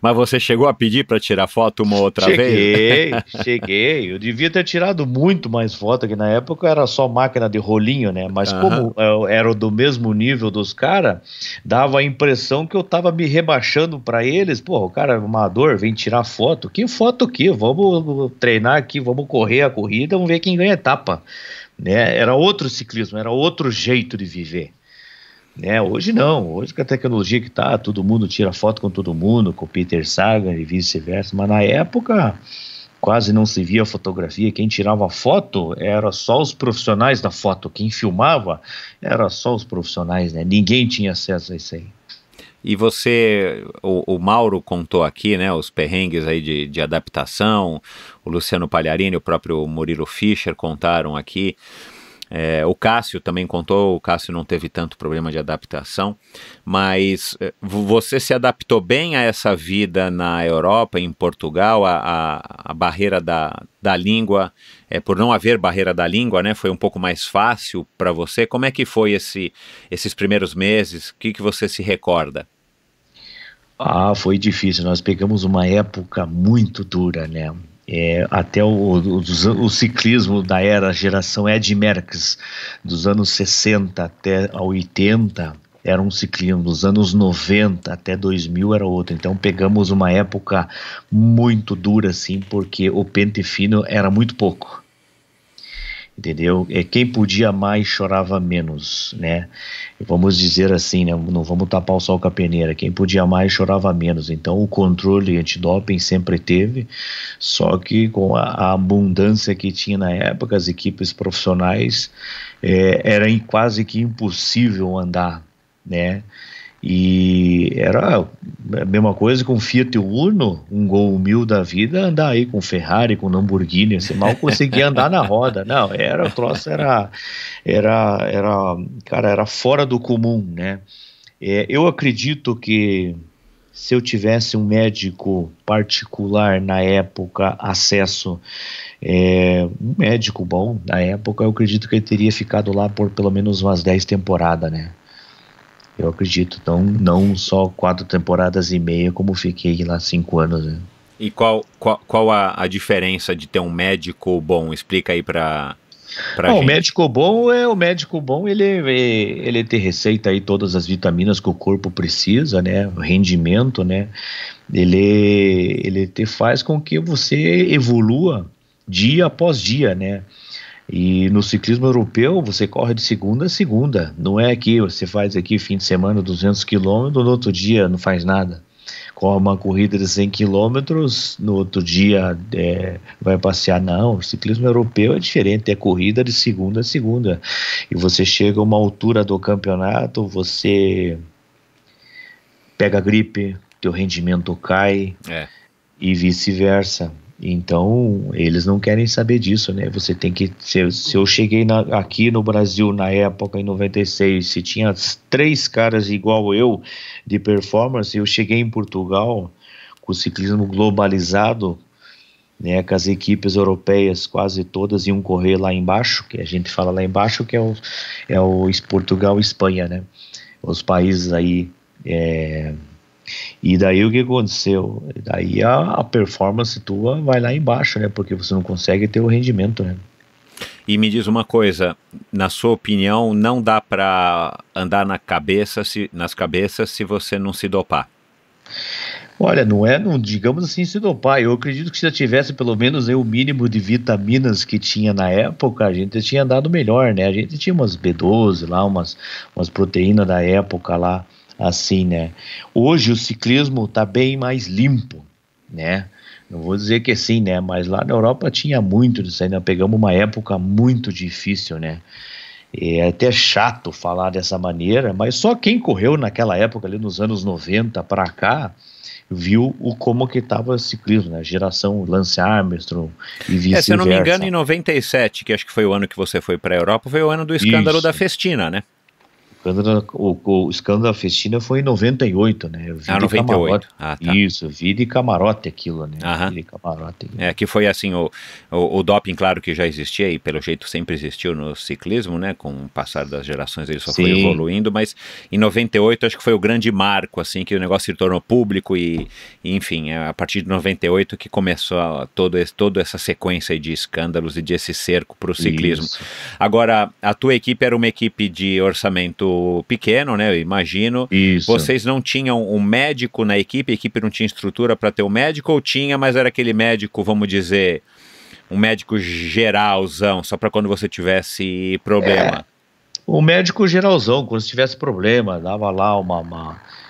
Mas você chegou a pedir para tirar foto uma outra vez? Cheguei. Eu devia ter tirado muito mais foto, que na época era só máquina de rolinho, né? Mas como eu era do mesmo nível dos caras, dava a impressão que eu tava me rebaixando para eles. Pô, o cara é amador, vem tirar foto. Que foto aqui? Vamos treinar aqui, vamos correr a corrida, vamos ver quem ganha etapa, né? Era outro ciclismo, era outro jeito de viver, né? Hoje não, hoje com a tecnologia que tá, todo mundo tira foto com todo mundo, com o Peter Sagan e vice-versa, mas na época quase não se via fotografia. Quem tirava foto era só os profissionais da foto, quem filmava era só os profissionais, né? Ninguém tinha acesso a isso aí. E você, o Mauro contou aqui, né, os perrengues aí de adaptação, o Luciano Pagliarini, o próprio Murilo Fischer contaram aqui, o Cássio também contou. O Cássio não teve tanto problema de adaptação, mas você se adaptou bem a essa vida na Europa, em Portugal, a barreira da língua, por não haver barreira da língua, né, foi um pouco mais fácil para você? Como é que foi esses primeiros meses? O que você se recorda? Foi difícil, nós pegamos uma época muito dura, né? Até o ciclismo da geração Ed Merckx, dos anos 60 até 80, era um ciclismo, dos anos 90 até 2000 era outro. Então pegamos uma época muito dura, assim, porque o pente fino era muito pouco, entendeu? Quem podia mais chorava menos, né? Vamos dizer assim, né? Não vamos tapar o sol com a peneira. Quem podia mais chorava menos. Então o controle antidoping sempre teve, só que com a abundância que tinha na época, as equipes profissionais, era quase que impossível andar, né? E era a mesma coisa com Fiat Uno, um Gol 1000 da vida, andar aí com Ferrari, com Lamborghini, você mal conseguia andar na roda. Não, o troço era fora do comum, né? Eu acredito que se eu tivesse um médico particular na época, acesso, um médico bom na época, eu acredito que ele teria ficado lá por pelo menos umas 10 temporadas, né? Eu acredito, então não só 4 temporadas e meia, como fiquei lá 5 anos, né? E qual a diferença de ter um médico bom? Explica aí pra gente. O médico bom, ele tem receita aí todas as vitaminas que o corpo precisa, né? O rendimento, né? Ele te faz com que você evolua dia após dia, né? E no ciclismo europeu, você corre de segunda a segunda. Não é que você faz aqui fim de semana 200 quilômetros, no outro dia não faz nada. Corre uma corrida de 100 quilômetros, no outro dia vai passear. Não, o ciclismo europeu é diferente, é corrida de segunda a segunda. E você chega a uma altura do campeonato, você pega gripe, teu rendimento cai e vice-versa. Então, eles não querem saber disso, né? Você tem que... Se eu cheguei aqui no Brasil, na época, em 96, se tinha 3 caras igual eu, de performance, eu cheguei em Portugal, com o ciclismo globalizado, né? Com as equipes europeias, quase todas iam correr lá embaixo, que a gente fala lá embaixo, que é o Portugal e Espanha, né? Os países aí... E daí o que aconteceu? Daí a performance tua vai lá embaixo, né? Porque você não consegue ter o rendimento, né? E me diz uma coisa, na sua opinião, não dá para andar nas cabeças se você não se dopar? Olha, não digamos assim se dopar. Eu acredito que se eu tivesse pelo menos o mínimo de vitaminas que tinha na época, a gente tinha andado melhor, né? A gente tinha umas B12 lá, umas proteínas da época lá. Assim, né? Hoje o ciclismo tá bem mais limpo, né? Não vou dizer que sim, né? Mas lá na Europa tinha muito disso aí, né? Pegamos uma época muito difícil, né? É até chato falar dessa maneira, mas só quem correu naquela época, ali nos anos 90 para cá, viu como que estava o ciclismo, né? Geração Lance Armstrong e vice-versa. Se eu não me engano, em 97, que acho que foi o ano que você foi para a Europa, foi o ano do escândalo da Festina, né? O escândalo da Festina foi em 98, né? Eu vi 98. Tá. Isso, vi de camarote aquilo, né? Vi de camarote. Que foi assim, o doping, claro que já existia e pelo jeito sempre existiu no ciclismo, né? Com o passar das gerações ele só foi evoluindo, mas em 98 acho que foi o grande marco, assim, que o negócio se tornou público e enfim, a partir de 98 que começou toda essa sequência de escândalos e de esse cerco para o ciclismo. Isso. Agora, a tua equipe era uma equipe de orçamento pequeno, né? Eu imagino. Isso. Vocês não tinham um médico na equipe? A equipe não tinha estrutura para ter um médico ou tinha, mas era aquele médico, vamos dizer, um médico geralzão, só para quando você tivesse problema? O médico geralzão, quando você tivesse problema, dava lá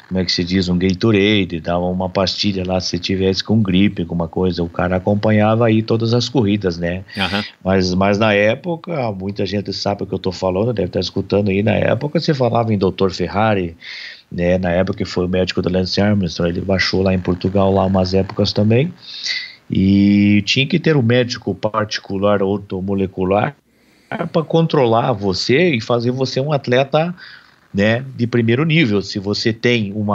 como é que se diz, um Gatorade, dava uma pastilha lá se tivesse com gripe, alguma coisa, o cara acompanhava aí todas as corridas, né? Mas na época, muita gente sabe o que eu tô falando, deve estar escutando aí, na época você falava em Dr. Ferrari, né? Na época que foi o médico do Lance Armstrong, ele baixou lá em Portugal lá umas épocas também, e tinha que ter um médico particular ortomolecular para controlar você e fazer você um atleta, né, de primeiro nível. Se você tem como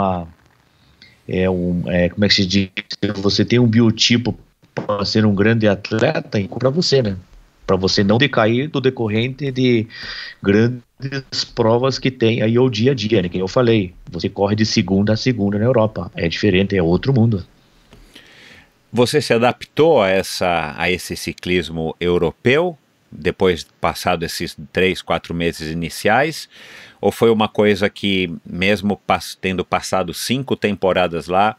é que se diz, se você tem um biotipo para ser um grande atleta, para você, né, para você não decair do decorrente de grandes provas que tem aí o dia a dia, né, que eu falei, você corre de segunda a segunda na Europa, é diferente, é outro mundo. Você se adaptou a esse ciclismo europeu depois passado esses 3, 4 meses iniciais? Ou foi uma coisa que, mesmo tendo passado 5 temporadas lá,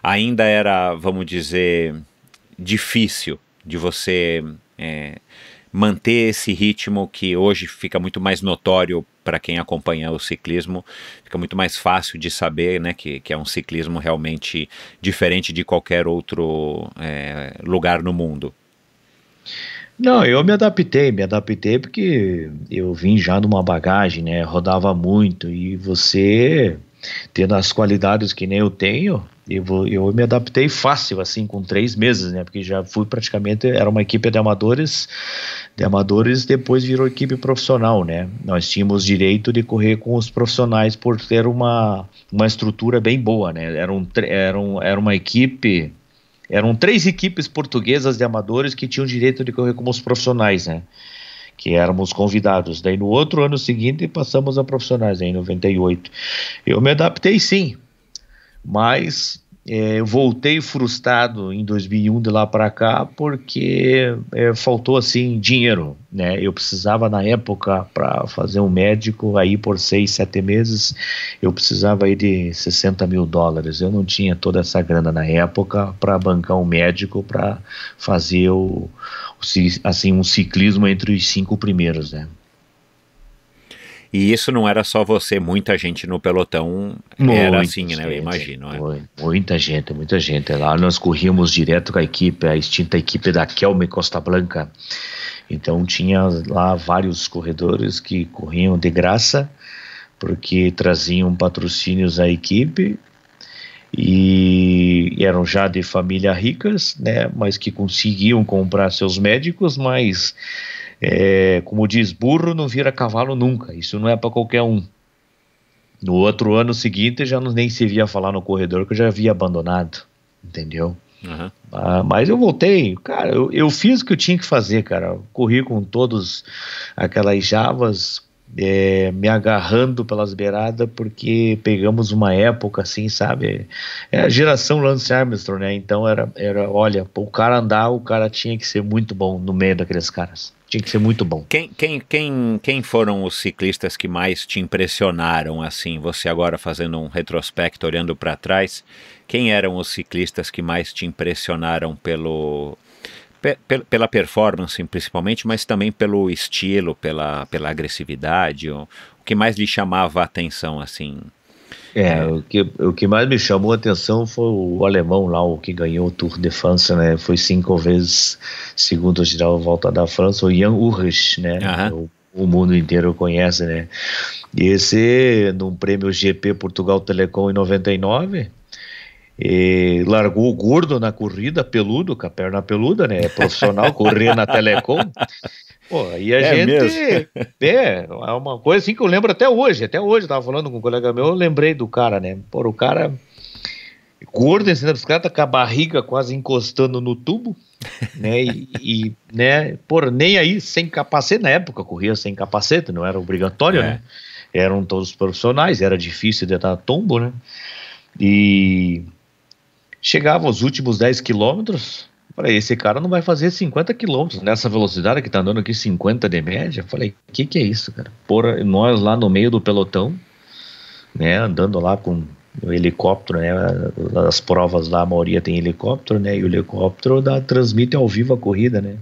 ainda era, vamos dizer, difícil de você manter esse ritmo que hoje fica muito mais notório para quem acompanha o ciclismo, fica muito mais fácil de saber, né, que é um ciclismo realmente diferente de qualquer outro lugar no mundo? Não, eu me adaptei porque eu vim já numa bagagem, né, rodava muito, e você, tendo as qualidades que nem eu tenho, eu me adaptei fácil, assim, com 3 meses, né, porque já fui praticamente, era uma equipe de amadores, depois virou equipe profissional, né, nós tínhamos direito de correr com os profissionais por ter uma estrutura bem boa, né, era uma equipe... Eram 3 equipes portuguesas de amadores que tinham direito de correr como os profissionais, né? Que éramos convidados. Daí no outro ano seguinte passamos a profissionais, em 98. Eu me adaptei sim, mas eu voltei frustrado em 2001 de lá para cá porque faltou assim dinheiro, né? Eu precisava na época para fazer um médico aí por 6, 7 meses, eu precisava aí de $60 mil. Eu não tinha toda essa grana na época para bancar um médico para fazer assim um ciclismo entre os 5 primeiros, né? E isso não era só você, muita gente no pelotão era assim, né? Eu imagino. Muita gente. Lá nós corríamos direto com a equipe, a extinta equipe da Kelme Costa Blanca. Então tinha lá vários corredores que corriam de graça, porque traziam patrocínios à equipe e eram já de família ricas, né? Mas que conseguiam comprar seus médicos, mas... como diz, burro não vira cavalo nunca, isso não é para qualquer um. No outro ano seguinte já nem se via falar no corredor, que eu já havia abandonado, entendeu? Uhum. Mas eu voltei, cara, eu fiz o que eu tinha que fazer, cara, corri com todos aquelas javas, me agarrando pelas beiradas, porque pegamos uma época assim, sabe, a geração Lance Armstrong, né? Então era olha, o cara andar, o cara tinha que ser muito bom no meio daqueles caras. Tinha que ser muito bom. Quem foram os ciclistas que mais te impressionaram, assim, você agora fazendo um retrospecto, olhando para trás, quem eram os ciclistas que mais te impressionaram pela performance principalmente, mas também pelo estilo, pela agressividade, o que mais lhe chamava a atenção, assim? O que mais me chamou a atenção foi o alemão lá, o que ganhou o Tour de France, né? Foi 5 vezes segundo geral Volta da França, o Jan Ullrich, né? Uhum. O mundo inteiro conhece, né? E esse, num prêmio GP Portugal Telecom em 99, largou o gordo na corrida, peludo, com a perna peluda, né? Profissional, corria na Telecom. Pô, e a gente mesmo. É uma coisa assim que eu lembro até hoje, eu tava falando com um colega meu, eu lembrei do cara, né? Pô, o cara gordo em cima da bicicleta, com a barriga quase encostando no tubo, né? Né? Pô, nem aí, sem capacete, na época corria sem capacete, não era obrigatório, né? Eram todos profissionais, era difícil de dar tombo, né? E chegava aos últimos 10 quilômetros, falei, esse cara não vai fazer 50 quilômetros nessa velocidade que tá andando aqui, 50 de média. Falei, que é isso, cara? Porra, nós lá no meio do pelotão, né, andando lá com o helicóptero, né, as provas lá, a maioria tem helicóptero, né, e o helicóptero transmite ao vivo a corrida, né.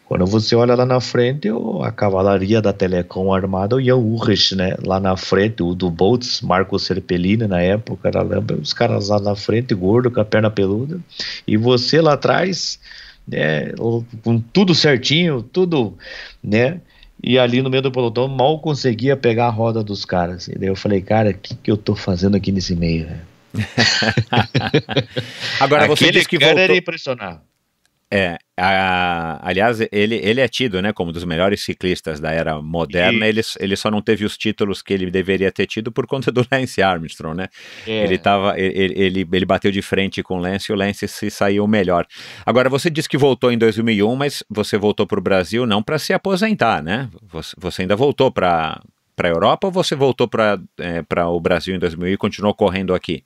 Quando você olha lá na frente, a cavalaria da Telecom armada, o Jan Ullrich, né, lá na frente, o do Boltz, Marco Serpellini na época, os caras lá na frente, gordo, com a perna peluda, e você lá atrás, né, com tudo certinho, tudo, né, e ali no meio do pelotão mal conseguia pegar a roda dos caras, e daí eu falei, cara, o que eu tô fazendo aqui nesse meio, velho? Agora você disse que voltou... era impressionar. Aliás, ele é tido, né, como um dos melhores ciclistas da era moderna. Ele só não teve os títulos que ele deveria ter tido por conta do Lance Armstrong, né? Ele bateu de frente com o Lance e o Lance se saiu melhor. Agora, você disse que voltou em 2001, mas você voltou para o Brasil não para se aposentar, né? Você ainda voltou para a Europa ou você voltou para o Brasil em 2001 e continuou correndo aqui?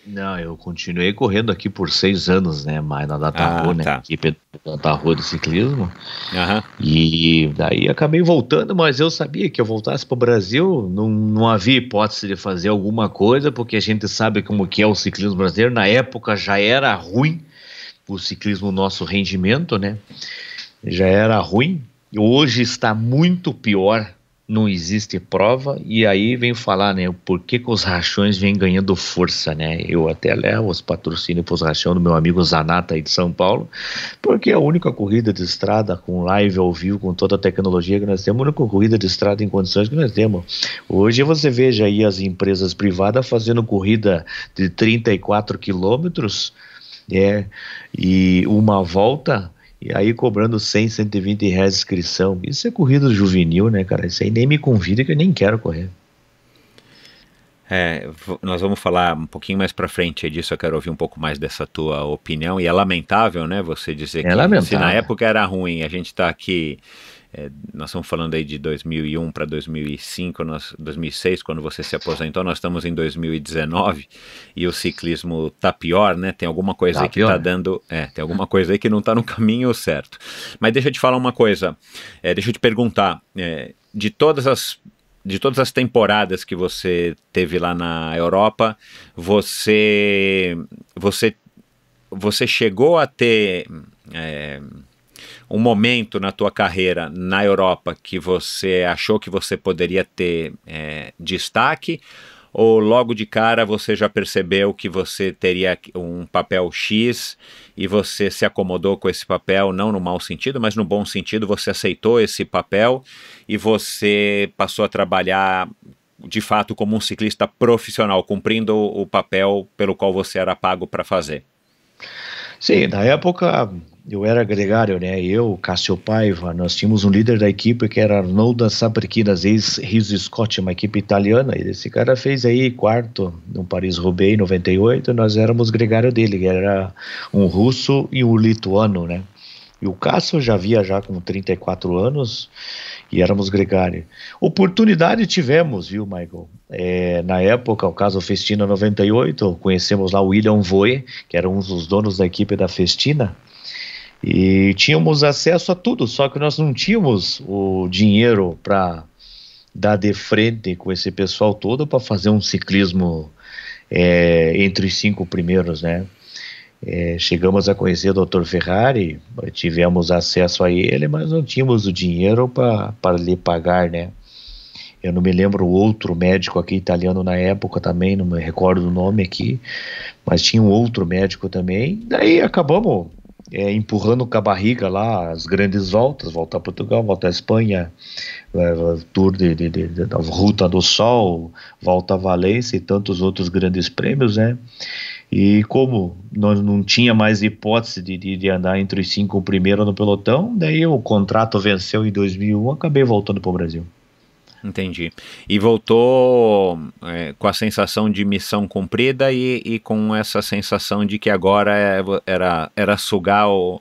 Não, eu continuei correndo aqui por 6 anos, né, mais na Datarola, né, equipe da Datarola de ciclismo, e daí acabei voltando, mas eu sabia que eu voltasse para o Brasil, não havia hipótese de fazer alguma coisa, porque a gente sabe como que é o ciclismo brasileiro, na época já era ruim o ciclismo, nosso rendimento, né, já era ruim, hoje está muito pior. Não existe prova, e aí vem falar, né, por que os rachões vêm ganhando força, né, eu até levo os patrocínios para os rachões do meu amigo Zanata aí de São Paulo, porque é a única corrida de estrada com live ao vivo, com toda a tecnologia que nós temos, a única corrida de estrada em condições que nós temos. Hoje você veja aí as empresas privadas fazendo corrida de 34 quilômetros, e uma volta... E aí cobrando 100, 120 reais de inscrição. Isso é corrida juvenil, né, cara? Isso aí nem me convida, que eu nem quero correr. Nós vamos falar um pouquinho mais pra frente disso, eu quero ouvir um pouco mais dessa tua opinião. E é lamentável, né, você dizer que se na época era ruim, a gente tá aqui nós estamos falando aí de 2001 para 2005, 2006, quando você se aposentou, nós estamos em 2019 e o ciclismo tá pior, né? Tem alguma coisa aí que tá dando, tem alguma coisa aí que não tá no caminho certo. Mas deixa eu te falar uma coisa, deixa eu te perguntar, de todas as temporadas que você teve lá na Europa, você chegou a ter um momento na tua carreira na Europa que você achou que você poderia ter destaque, ou logo de cara você já percebeu que você teria um papel X e você se acomodou com esse papel, não no mau sentido, mas no bom sentido, você aceitou esse papel e você passou a trabalhar de fato como um ciclista profissional, cumprindo o papel pelo qual você era pago para fazer? Sim, na época eu era gregário, né? Eu, Cássio Paiva, nós tínhamos um líder da equipe que era Arnoldo Sabriquinas, ex-Rios Scott, uma equipe italiana, e esse cara fez aí quarto no Paris-Roubaix em 98, nós éramos gregário dele, que era um russo e um lituano, né? E o Cássio já via com 34 anos e éramos gregário. Oportunidade tivemos, viu, Michael? Na época, o caso Festina 98, conhecemos lá o William Voe, que era um dos donos da equipe da Festina, e tínhamos acesso a tudo, só que nós não tínhamos o dinheiro para dar de frente com esse pessoal todo para fazer um ciclismo entre os 5 primeiros, né? Chegamos a conhecer o Dr. Ferrari, tivemos acesso a ele, mas não tínhamos o dinheiro para lhe pagar, né? Eu não me lembro o outro médico aqui italiano na época também, não me recordo o nome aqui, mas tinha um outro médico também. Daí acabamos empurrando com a barriga lá as grandes voltas, volta a Portugal, volta a Espanha, Tour da Ruta do Sol, volta a Valência e tantos outros grandes prêmios, né? E como nós não tinha mais hipótese de andar entre os 5 primeiros no pelotão, daí o contrato venceu em 2001, acabei voltando para o Brasil. Entendi. E voltou com a sensação de missão cumprida e com essa sensação de que agora era sugar o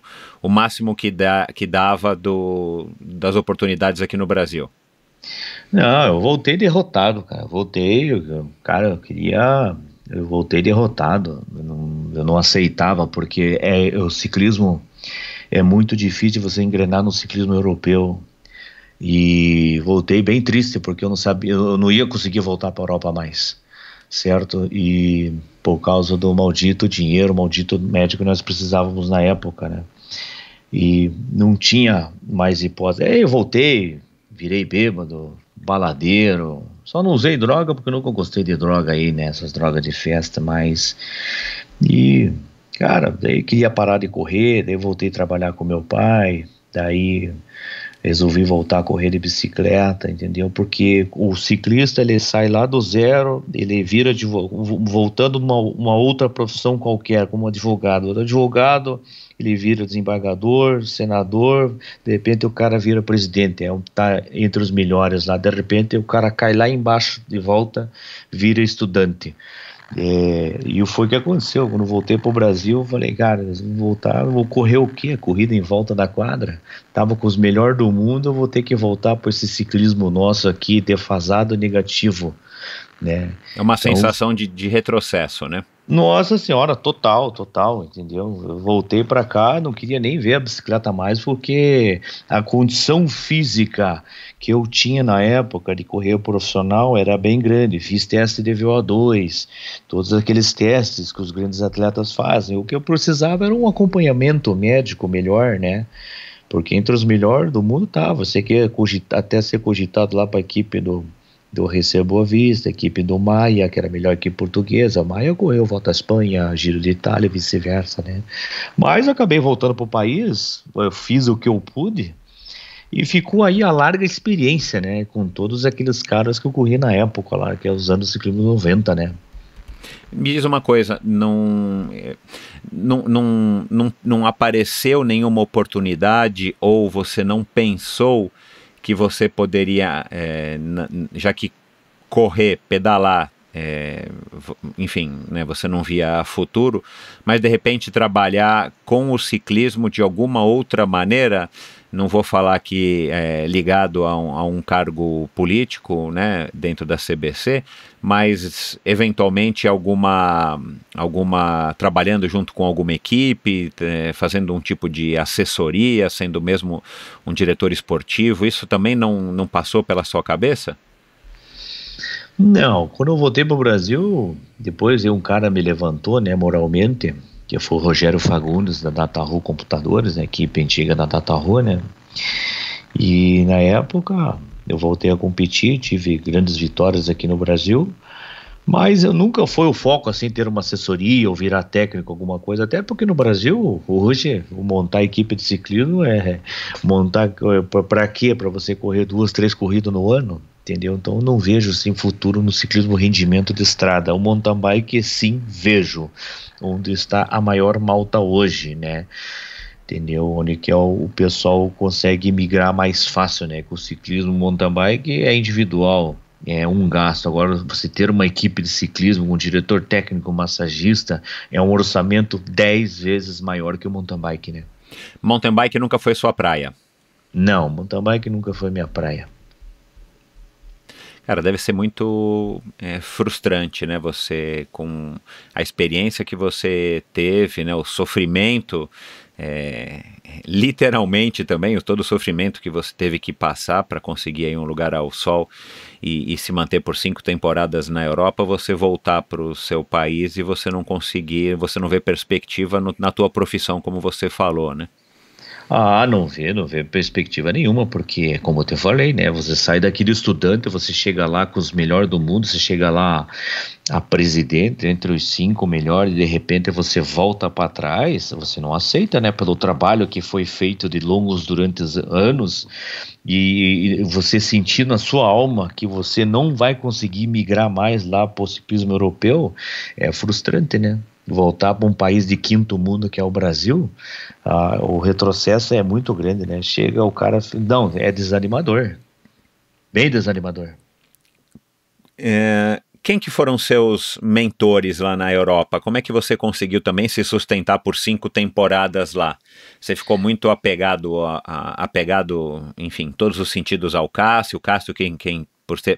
máximo que dava das oportunidades aqui no Brasil. Não, eu voltei derrotado, cara. Eu voltei derrotado. Eu não aceitava, porque o ciclismo é muito difícil você engrenar no ciclismo europeu. E voltei bem triste, porque eu não sabia, eu não ia conseguir voltar para a Europa mais, certo? E por causa do maldito dinheiro, maldito médico que nós precisávamos na época, né? E não tinha mais hipótese. Aí eu voltei, virei bêbado, baladeiro, só não usei droga porque eu nunca gostei de droga aí, né? Essas drogas de festa, mas... E, cara, daí queria parar de correr, daí voltei a trabalhar com meu pai, daí... resolvi voltar a correr de bicicleta, entendeu? Porque o ciclista, ele sai lá do zero, ele vira voltando uma outra profissão qualquer, como advogado. O advogado, ele vira desembargador, senador, de repente o cara vira presidente, tá entre os melhores lá, de repente o cara cai lá embaixo de volta, vira estudante. E foi o que aconteceu. Quando voltei pro Brasil, eu falei, cara, vou voltar, vou correr o quê? Corrida em volta da quadra? Tava com os melhores do mundo, eu vou ter que voltar para esse ciclismo nosso aqui, defasado, negativo, né? É uma sensação de retrocesso, né? Nossa senhora, total, entendeu? Eu voltei para cá, não queria nem ver a bicicleta mais, porque a condição física que eu tinha na época de correr profissional era bem grande. Fiz teste de VO2, todos aqueles testes que os grandes atletas fazem. O que eu precisava era um acompanhamento médico melhor, né? Porque entre os melhores do mundo você quer até ser cogitado lá para a equipe do RC Boa Vista, a equipe do Maia, que era a melhor equipe portuguesa. O Maia correu Volta à Espanha, Giro de Itália e vice-versa, né? Mas eu acabei voltando para o país, eu fiz o que eu pude e ficou aí a larga experiência, né? Com todos aqueles caras que eu corri na época lá, que é os anos ciclismo 90, né? Me diz uma coisa, não apareceu nenhuma oportunidade ou você não pensou que você poderia, já que correr, pedalar enfim, né, você não via futuro, mas de repente trabalhar com o ciclismo de alguma outra maneira, não vou falar que ligado a um cargo político, né, dentro da CBC, mas eventualmente trabalhando junto com alguma equipe, fazendo um tipo de assessoria, sendo mesmo um diretor esportivo, isso também não passou pela sua cabeça? Não, quando eu voltei para o Brasil, depois um cara me levantou, né, moralmente, que foi o Rogério Fagundes, da DataRu Computadores, né, equipe antiga da DataRu, né, e na época eu voltei a competir, tive grandes vitórias aqui no Brasil, mas eu nunca foi o foco, assim, ter uma assessoria ou virar técnico, alguma coisa, até porque no Brasil, hoje, montar equipe de ciclismo montar, para quê? Para você correr 2, 3 corridas no ano? Entendeu? Então eu não vejo assim futuro no ciclismo rendimento de estrada. O mountain bike sim vejo, onde está a maior malta hoje, né? Entendeu? Onde que o pessoal consegue migrar mais fácil, né? Com o ciclismo mountain bike é individual, é um gasto. Agora você ter uma equipe de ciclismo com um diretor técnico, massagista, é um orçamento 10 vezes maior que o mountain bike, né? Mountain bike nunca foi sua praia? Não, mountain bike nunca foi minha praia. Cara, deve ser muito frustrante, né? Você, com a experiência que você teve, né? O sofrimento, literalmente também, todo o sofrimento que você teve que passar para conseguir aí um lugar ao sol e se manter por 5 temporadas na Europa, você voltar para o seu país e você não conseguir, você não vê perspectiva na tua profissão, como você falou, né? Ah, não vê perspectiva nenhuma, porque, como eu te falei, né, você sai daqui de estudante, você chega lá com os melhores do mundo, você chega lá a presidente, entre os 5 melhores, e de repente você volta para trás, você não aceita, né, pelo trabalho que foi feito de longos durante os anos, e você sentir na sua alma que você não vai conseguir migrar mais lá para o ciclismo europeu, é frustrante, né? Voltar para um país de 5º mundo que é o Brasil, o retrocesso é muito grande, né? Chega o cara, não, é desanimador, bem desanimador. Quem que foram seus mentores lá na Europa? Como é que você conseguiu também se sustentar por 5 temporadas lá? Você ficou muito apegado, enfim, todos os sentidos ao Cássio. O Cássio, quem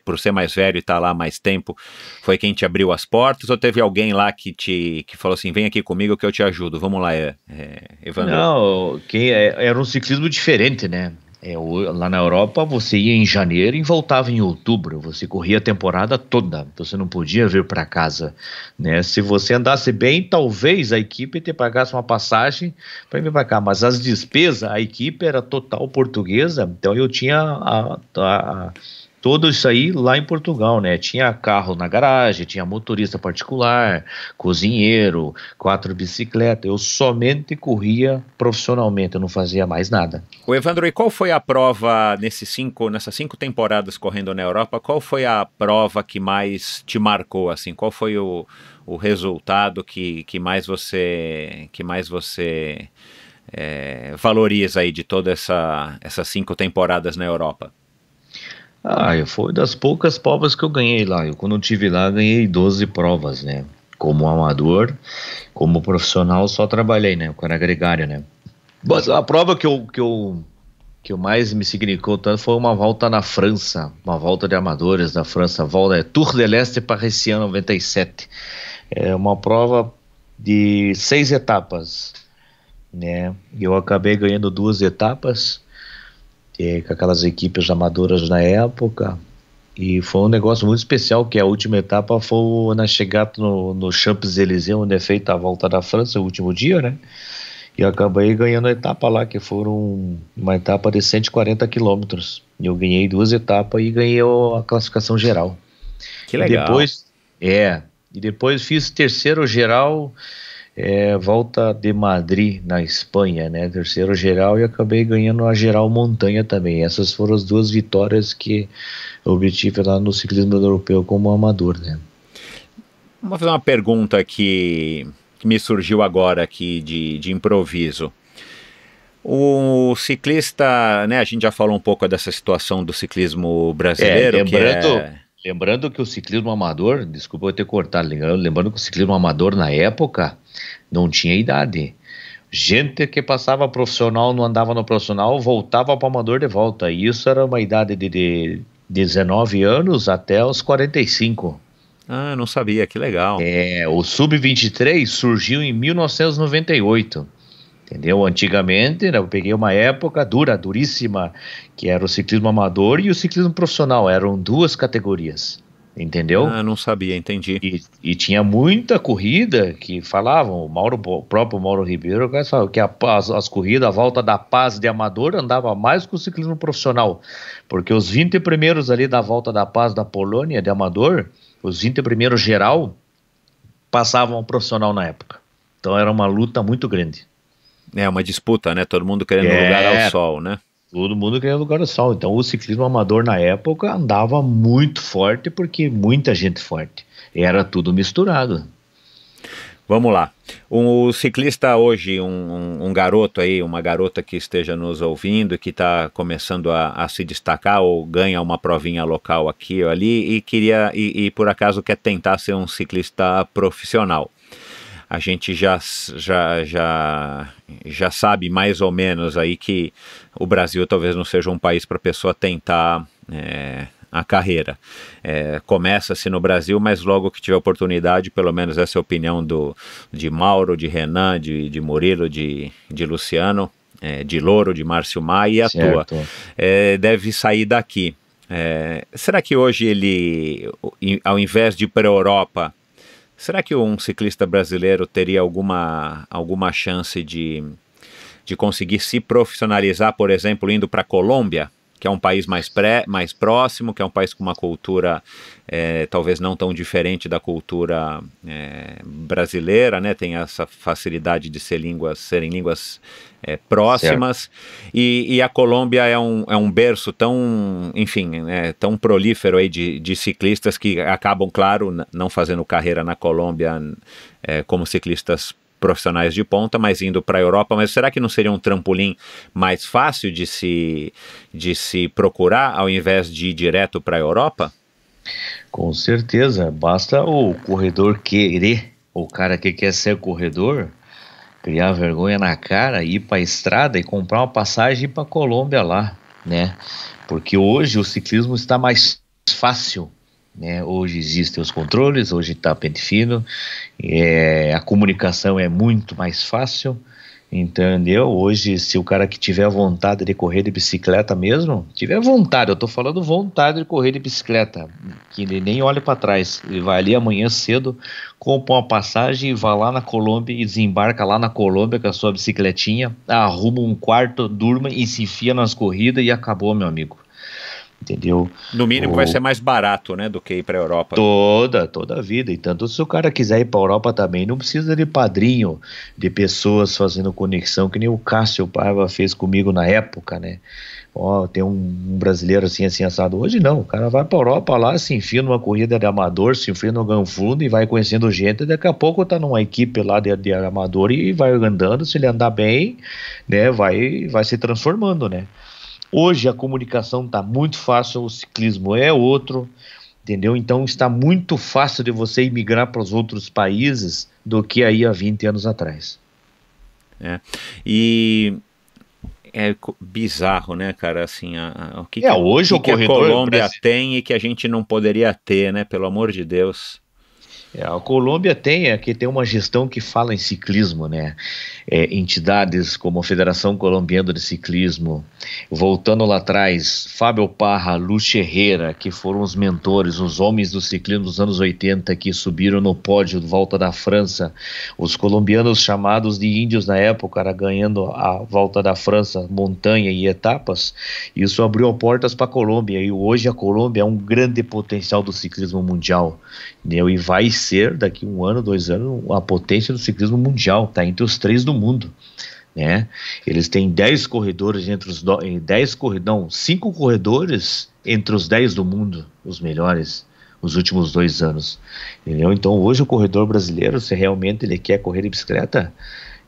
por ser mais velho e estar lá mais tempo, foi quem te abriu as portas, ou teve alguém lá que falou assim, vem aqui comigo que eu te ajudo, vamos lá, Evandro? Não, era um ciclismo diferente, né? Lá na Europa você ia em janeiro e voltava em outubro, você corria a temporada toda, você não podia vir para casa, né? Se você andasse bem, talvez a equipe te pagasse uma passagem para vir para cá, mas as despesas, a equipe era total portuguesa, então eu tinha tudo isso aí lá em Portugal, né? Tinha carro na garagem, tinha motorista particular, cozinheiro, 4 bicicletas. Eu somente corria profissionalmente, eu não fazia mais nada. O Evandro, e qual foi a prova nessas 5 temporadas correndo na Europa? Qual foi a prova que mais te marcou, assim? Qual foi o resultado que mais você valoriza aí de todas essas 5 temporadas na Europa? Foi das poucas provas que eu ganhei lá. Quando eu estive lá, ganhei 12 provas, né? Como amador, como profissional, só trabalhei, né? Eu era gregário, né? Mas a prova que eu mais me significou tanto foi uma volta na França, uma volta de amadores da França, Tour de l'Est Parisien 97. É uma prova de 6 etapas, né? E eu acabei ganhando 2 etapas, com aquelas equipes amadoras na época, e foi um negócio muito especial, que a última etapa foi na chegada no Champs-Élysées, onde é feita a volta da França, o último dia, né? E eu acabei ganhando a etapa lá, que foram uma etapa de 140 quilômetros. E eu ganhei 2 etapas e ganhei a classificação geral. Que legal. E depois fiz terceiro geral, volta de Madrid, na Espanha, né? Terceiro geral, e acabei ganhando a geral montanha também. Essas foram as 2 vitórias que eu obtive lá no ciclismo europeu como amador, né? Vou fazer uma pergunta que me surgiu agora aqui de improviso. O ciclista, né, a gente já falou um pouco dessa situação do ciclismo brasileiro, lembrando que o ciclismo amador, desculpa eu ter cortado, lembrando que o ciclismo amador na época não tinha idade. Gente que passava profissional, não andava no profissional, voltava para o amador de volta. E isso era uma idade de 19 anos até os 45. Ah, não sabia, que legal. O Sub-23 surgiu em 1998. Entendeu? Antigamente, né, eu peguei uma época duríssima, que era o ciclismo amador e o ciclismo profissional. Eram duas categorias. Entendeu? Ah, não sabia, entendi. E tinha muita corrida que falavam, o próprio Mauro Ribeiro falava que as corridas, a volta da Paz de amador andava mais que o ciclismo profissional, porque os 20 primeiros ali da volta da Paz da Polônia de amador, os 20 primeiros geral, passavam ao profissional na época. Então era uma luta muito grande. É uma disputa, né? Todo mundo querendo lugar ao sol, né? Todo mundo queria lugar ao sol. Então o ciclismo amador na época andava muito forte porque muita gente forte. Era tudo misturado. Vamos lá. O ciclista hoje, um garoto aí, uma garota que esteja nos ouvindo, que está começando a se destacar ou ganha uma provinha local aqui ou ali e por acaso quer tentar ser um ciclista profissional. A gente já sabe mais ou menos aí que o Brasil talvez não seja um país para a pessoa tentar a carreira. Começa-se no Brasil, mas logo que tiver oportunidade, pelo menos essa é a opinião de Mauro, de Renan, de Murilo, de Luciano, de Louro, de Márcio Maia e a tua. Deve sair daqui. Será que hoje ele, ao invés de ir para a Europa, será que um ciclista brasileiro teria alguma chance de conseguir se profissionalizar, por exemplo, indo para a Colômbia, que é um país mais próximo, que é um país com uma cultura talvez não tão diferente da cultura brasileira, né? Tem essa facilidade de serem línguas próximas, e a Colômbia é um berço tão, enfim, tão prolífero aí de ciclistas que acabam, claro, não fazendo carreira na Colômbia como ciclistas profissionais de ponta, mas indo para a Europa. Mas será que não seria um trampolim mais fácil de se procurar ao invés de ir direto para a Europa? Com certeza, basta o corredor querer, o cara que quer ser corredor, criar vergonha na cara, ir para a estrada e comprar uma passagem e ir para a Colômbia lá, né? Porque hoje o ciclismo está mais fácil, né? Hoje existem os controles, hoje está pente fino, a comunicação é muito mais fácil, entendeu? Hoje, se o cara que tiver vontade de correr de bicicleta mesmo, tiver vontade, eu tô falando vontade de correr de bicicleta, que ele nem olha para trás, ele vai ali amanhã cedo, compra uma passagem e vai lá na Colômbia e desembarca lá na Colômbia com a sua bicicletinha, arruma um quarto, durma e se enfia nas corridas e acabou, meu amigo. Entendeu? No mínimo vai ser mais barato, né, do que ir para a Europa. Toda a vida. E tanto se o cara quiser ir para a Europa também, não precisa de padrinho, de pessoas fazendo conexão, que nem o Cássio Paiva fez comigo na época, né? Tem um brasileiro assim assado. Hoje não, o cara vai para a Europa lá, se enfia numa corrida de amador, se enfia no Ganfundo e vai conhecendo gente, daqui a pouco tá numa equipe lá de amador e vai andando, se ele andar bem, né, vai se transformando, né? Hoje a comunicação está muito fácil, o ciclismo é outro, entendeu? Então está muito fácil de você imigrar para os outros países do que aí há 20 anos atrás. E é bizarro, né, cara? Assim, o que hoje que a Colômbia tem e que a gente não poderia ter, né? Pelo amor de Deus. A Colômbia tem uma gestão que fala em ciclismo, né? Entidades como a Federação Colombiana de Ciclismo, voltando lá atrás, Fábio Parra, Lúcio Herrera, que foram os mentores, os homens do ciclismo dos anos 80 que subiram no pódio de Volta da França, os colombianos chamados de índios na época, era ganhando a Volta da França, montanha e etapas. Isso abriu portas para a Colômbia, e hoje a Colômbia é um grande potencial do ciclismo mundial, entendeu? E vai ser daqui 1 ano, 2 anos, a potência do ciclismo mundial, tá entre os 3 do mundo, né? Eles têm 10 corredores entre os 5 corredores entre os 10 do mundo, os melhores, os últimos 2 anos, entendeu? Então hoje o corredor brasileiro, se realmente ele quer correr de bicicleta,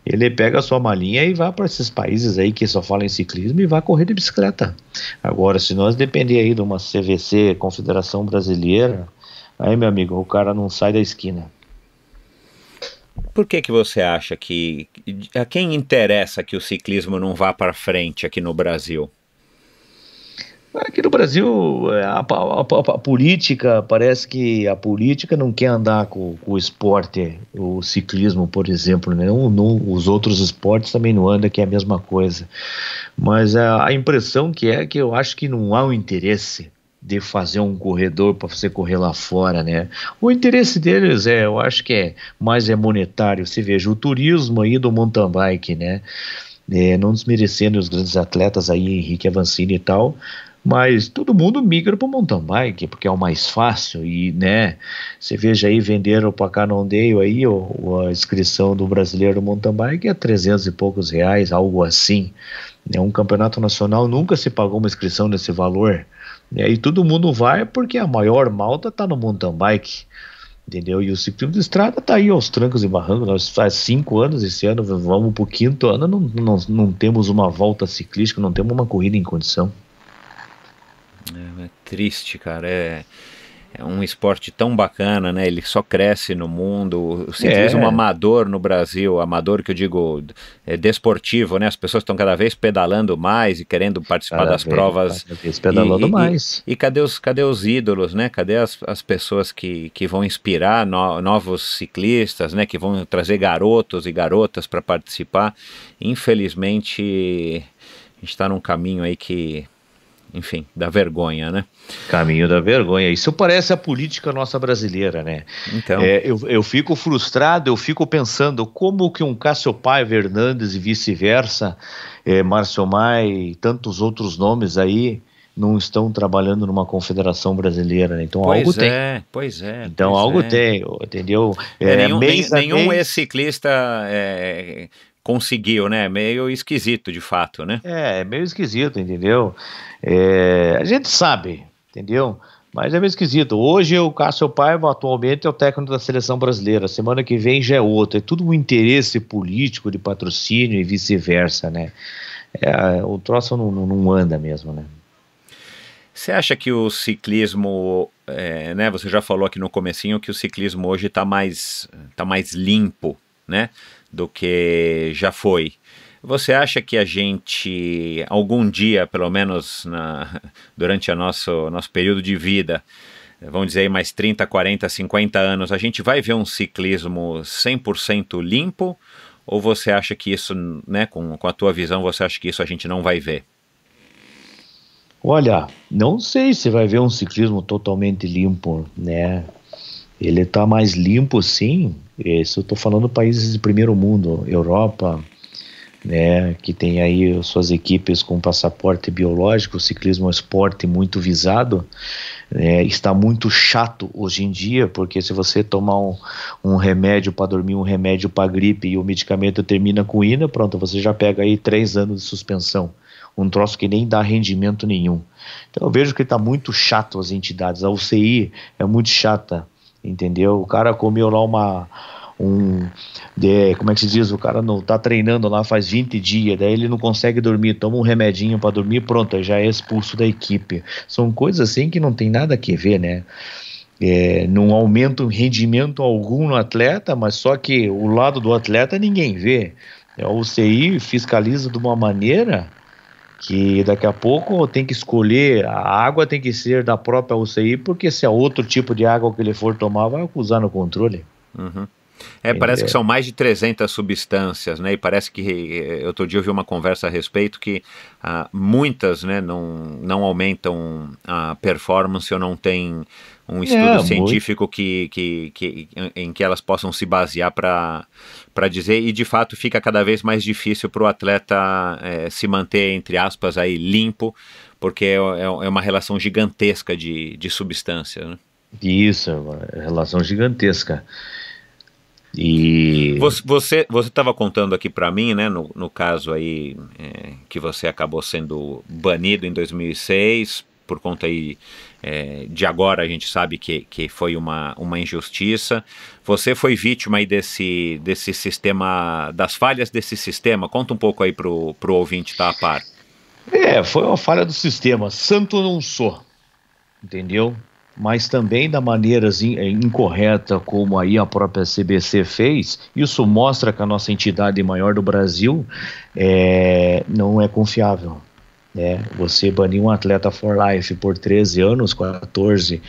ele pega a sua malinha e vai para esses países aí que só falam em ciclismo e vai correr de bicicleta. Agora, se nós depender aí de uma CVC, Confederação Brasileira, aí, meu amigo, o cara não sai da esquina. Por que você acha que a quem interessa que o ciclismo não vá para frente aqui no Brasil? Aqui no Brasil, a política, parece que a política não quer andar com o esporte, o ciclismo, por exemplo, né? Os outros esportes também não andam, que é a mesma coisa. Mas a impressão que eu acho que não há um interesse de fazer um corredor para você correr lá fora, né? O interesse deles eu acho que mais monetário. Você veja o turismo aí do mountain bike, né? Não desmerecendo os grandes atletas aí, Henrique Avancini e tal, mas todo mundo migra para o mountain bike, porque é o mais fácil, e, né, você veja aí, venderam para Cannondale aí, a inscrição do brasileiro no mountain bike é 300 e poucos reais, algo assim, né, um campeonato nacional nunca se pagou uma inscrição nesse valor, né, e todo mundo vai porque a maior malta está no mountain bike, entendeu? E o ciclismo de estrada está aí aos trancos e barrancos. Nós faz 5 anos, esse ano vamos para o 5º ano, não temos uma volta ciclística, não temos uma corrida em condição. É triste, cara, é um esporte tão bacana, né? Ele só cresce no mundo. O ciclismo amador no Brasil, amador que eu digo desportivo, né? As pessoas estão cada vez pedalando mais e querendo participar das provas. Cada vez pedalando mais. E cadê os ídolos, né? Cadê as pessoas que vão inspirar novos ciclistas, né? Que vão trazer garotos e garotas para participar? Infelizmente, a gente está num caminho aí que, enfim, da vergonha, né? Caminho da vergonha. Isso parece a política nossa brasileira, né? Então. Eu fico frustrado, eu fico pensando como que um Cássio Paiva Hernandes e vice-versa, Márcio Mai e tantos outros nomes aí não estão trabalhando numa confederação brasileira, né? Então algo tem. Pois é. Então algo tem, entendeu? Nenhum ex-ciclista conseguiu, né? Meio esquisito, de fato, né? É meio esquisito, entendeu? A gente sabe, entendeu? Mas é meio esquisito. Hoje o Cássio Paiva atualmente é o técnico da seleção brasileira. Semana que vem já é outro. É tudo um interesse político de patrocínio e vice-versa, né? O troço não anda mesmo, né? Você acha que o ciclismo, né? Você já falou aqui no comecinho que o ciclismo hoje está mais limpo, né? Do que já foi. Você acha que a gente, algum dia, pelo menos durante o nosso período de vida, vamos dizer aí mais 30, 40, 50 anos, a gente vai ver um ciclismo 100% limpo? Ou você acha que isso, né, com a tua visão, você acha que isso a gente não vai ver? Olha, não sei se vai ver um ciclismo totalmente limpo, né? Ele está mais limpo, sim. Isso eu estou falando países de primeiro mundo, Europa, né, que tem aí suas equipes com passaporte biológico. O ciclismo é um esporte muito visado, está muito chato hoje em dia, porque se você tomar um remédio para dormir, um remédio para gripe e o medicamento termina com ina, pronto, você já pega aí 3 anos de suspensão, um troço que nem dá rendimento nenhum. Então eu vejo que está muito chato as entidades, a UCI é muito chata, entendeu? O cara comeu lá como é que se diz, o cara não tá treinando lá faz 20 dias, daí ele não consegue dormir, toma um remedinho para dormir, pronto, já é expulso da equipe. São coisas assim que não tem nada a ver, né? Não aumenta o rendimento algum no atleta, mas só que o lado do atleta ninguém vê. A UCI fiscaliza de uma maneira que daqui a pouco tem que escolher, a água tem que ser da própria UCI, porque se é outro tipo de água que ele for tomar, vai acusar no controle. Uhum. Parece que são mais de 300 substâncias, né? E parece que outro dia eu vi uma conversa a respeito que muitas, né, não aumentam a performance ou não tem um estudo científico em que elas possam se basear para dizer, e de fato fica cada vez mais difícil para o atleta se manter, entre aspas, aí, limpo, porque é uma relação gigantesca de substâncias, né? Isso, é uma relação gigantesca. E você estava contando aqui para mim, né, no caso aí que você acabou sendo banido em 2006 por conta aí de agora a gente sabe que foi uma injustiça. Você foi vítima aí desse sistema, das falhas desse sistema. Conta um pouco aí pro ouvinte estar a par. Foi uma falha do sistema. Santo não sou, entendeu? Mas também da maneira incorreta como aí a própria CBC fez, isso mostra que a nossa entidade maior do Brasil não é confiável. Você banir um atleta for life por 13 anos, 14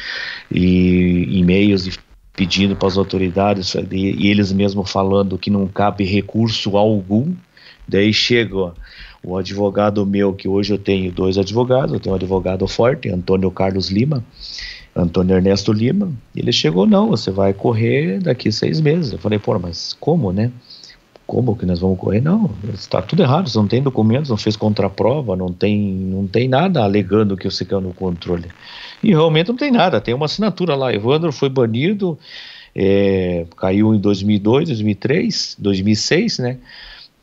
e-mails pedindo para as autoridades e eles mesmos falando que não cabe recurso algum. Daí chega o advogado meu, que hoje eu tenho 2 advogados, eu tenho um advogado forte, Antônio Carlos Lima, Antônio Ernesto Lima, e ele chegou, não, você vai correr daqui 6 meses. Eu falei, pô, mas como, né? Como que nós vamos correr? Não, está tudo errado, você não tem documentos, não fez contraprova, não tem nada alegando que você caiu no controle. E realmente não tem nada, tem uma assinatura lá, Evandro foi banido, caiu em 2002, 2003, 2006, né?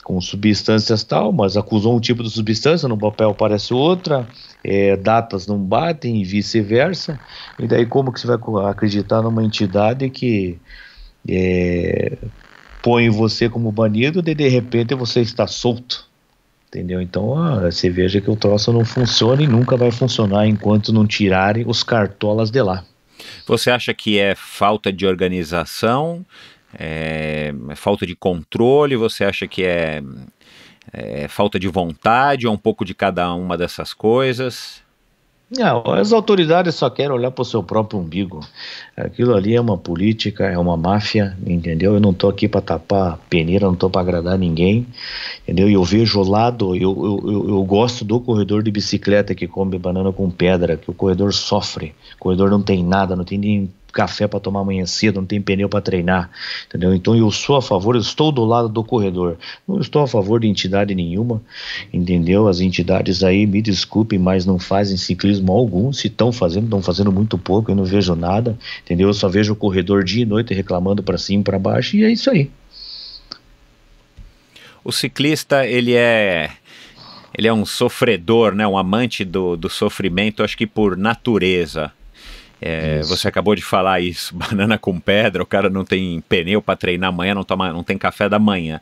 Com substâncias tal, mas acusou um tipo de substância, no papel aparece outra, datas não batem e vice-versa. E daí como que você vai acreditar numa entidade que põe você como banido e de repente você está solto? Entendeu? Então você veja que o troço não funciona e nunca vai funcionar enquanto não tirarem os cartolas de lá. Você acha que é falta de organização? Falta de controle? Você acha que é falta de vontade ou um pouco de cada uma dessas coisas? Não, as autoridades só querem olhar para o seu próprio umbigo. Aquilo ali é uma política, é uma máfia, entendeu? Eu não estou aqui para tapar peneira, não estou para agradar ninguém, entendeu? E eu vejo o lado, eu gosto do corredor de bicicleta que come banana com pedra, que o corredor sofre, o corredor não tem nada, não tem nem café para tomar amanhã cedo, não tem pneu para treinar, entendeu? Então eu sou a favor, eu estou do lado do corredor, não estou a favor de entidade nenhuma, entendeu? As entidades aí, me desculpem, mas não fazem ciclismo algum, se estão fazendo muito pouco, eu não vejo nada, entendeu? Eu só vejo o corredor dia e noite reclamando para cima e para baixo, e é isso aí. O ciclista, ele é um sofredor, né? Um amante do sofrimento, acho que por natureza. Você acabou de falar isso, banana com pedra, o cara não tem pneu para treinar amanhã, não tem café da manhã.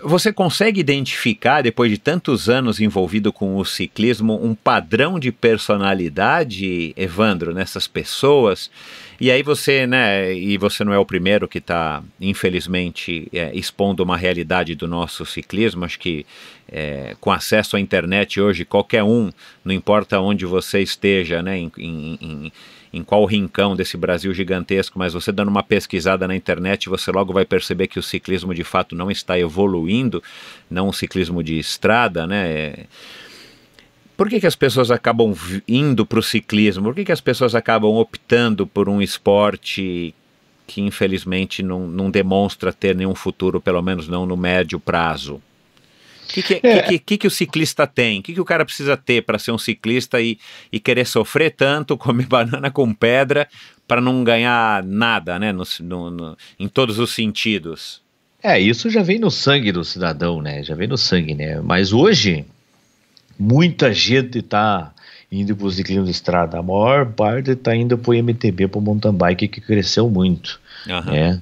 Você consegue identificar, depois de tantos anos envolvido com o ciclismo, um padrão de personalidade, Evandro, nessas pessoas? E aí você, né, e você não é o primeiro que está, infelizmente, expondo uma realidade do nosso ciclismo. Acho que com acesso à internet hoje, qualquer um, não importa onde você esteja, né, em qual rincão desse Brasil gigantesco, mas você dando uma pesquisada na internet, você logo vai perceber que o ciclismo de fato não está evoluindo, não o ciclismo de estrada, né? Por que as pessoas acabam indo para o ciclismo? Por que as pessoas acabam optando por um esporte que infelizmente não demonstra ter nenhum futuro, pelo menos não no médio prazo? O que o ciclista tem? O que o cara precisa ter para ser um ciclista e querer sofrer tanto, comer banana com pedra, para não ganhar nada, né? Em todos os sentidos. Isso já vem no sangue do cidadão, né? Já vem no sangue, né? Mas hoje, muita gente está indo para o ciclismo de estrada. A maior parte está indo para o MTB, para o mountain bike, que cresceu muito, né?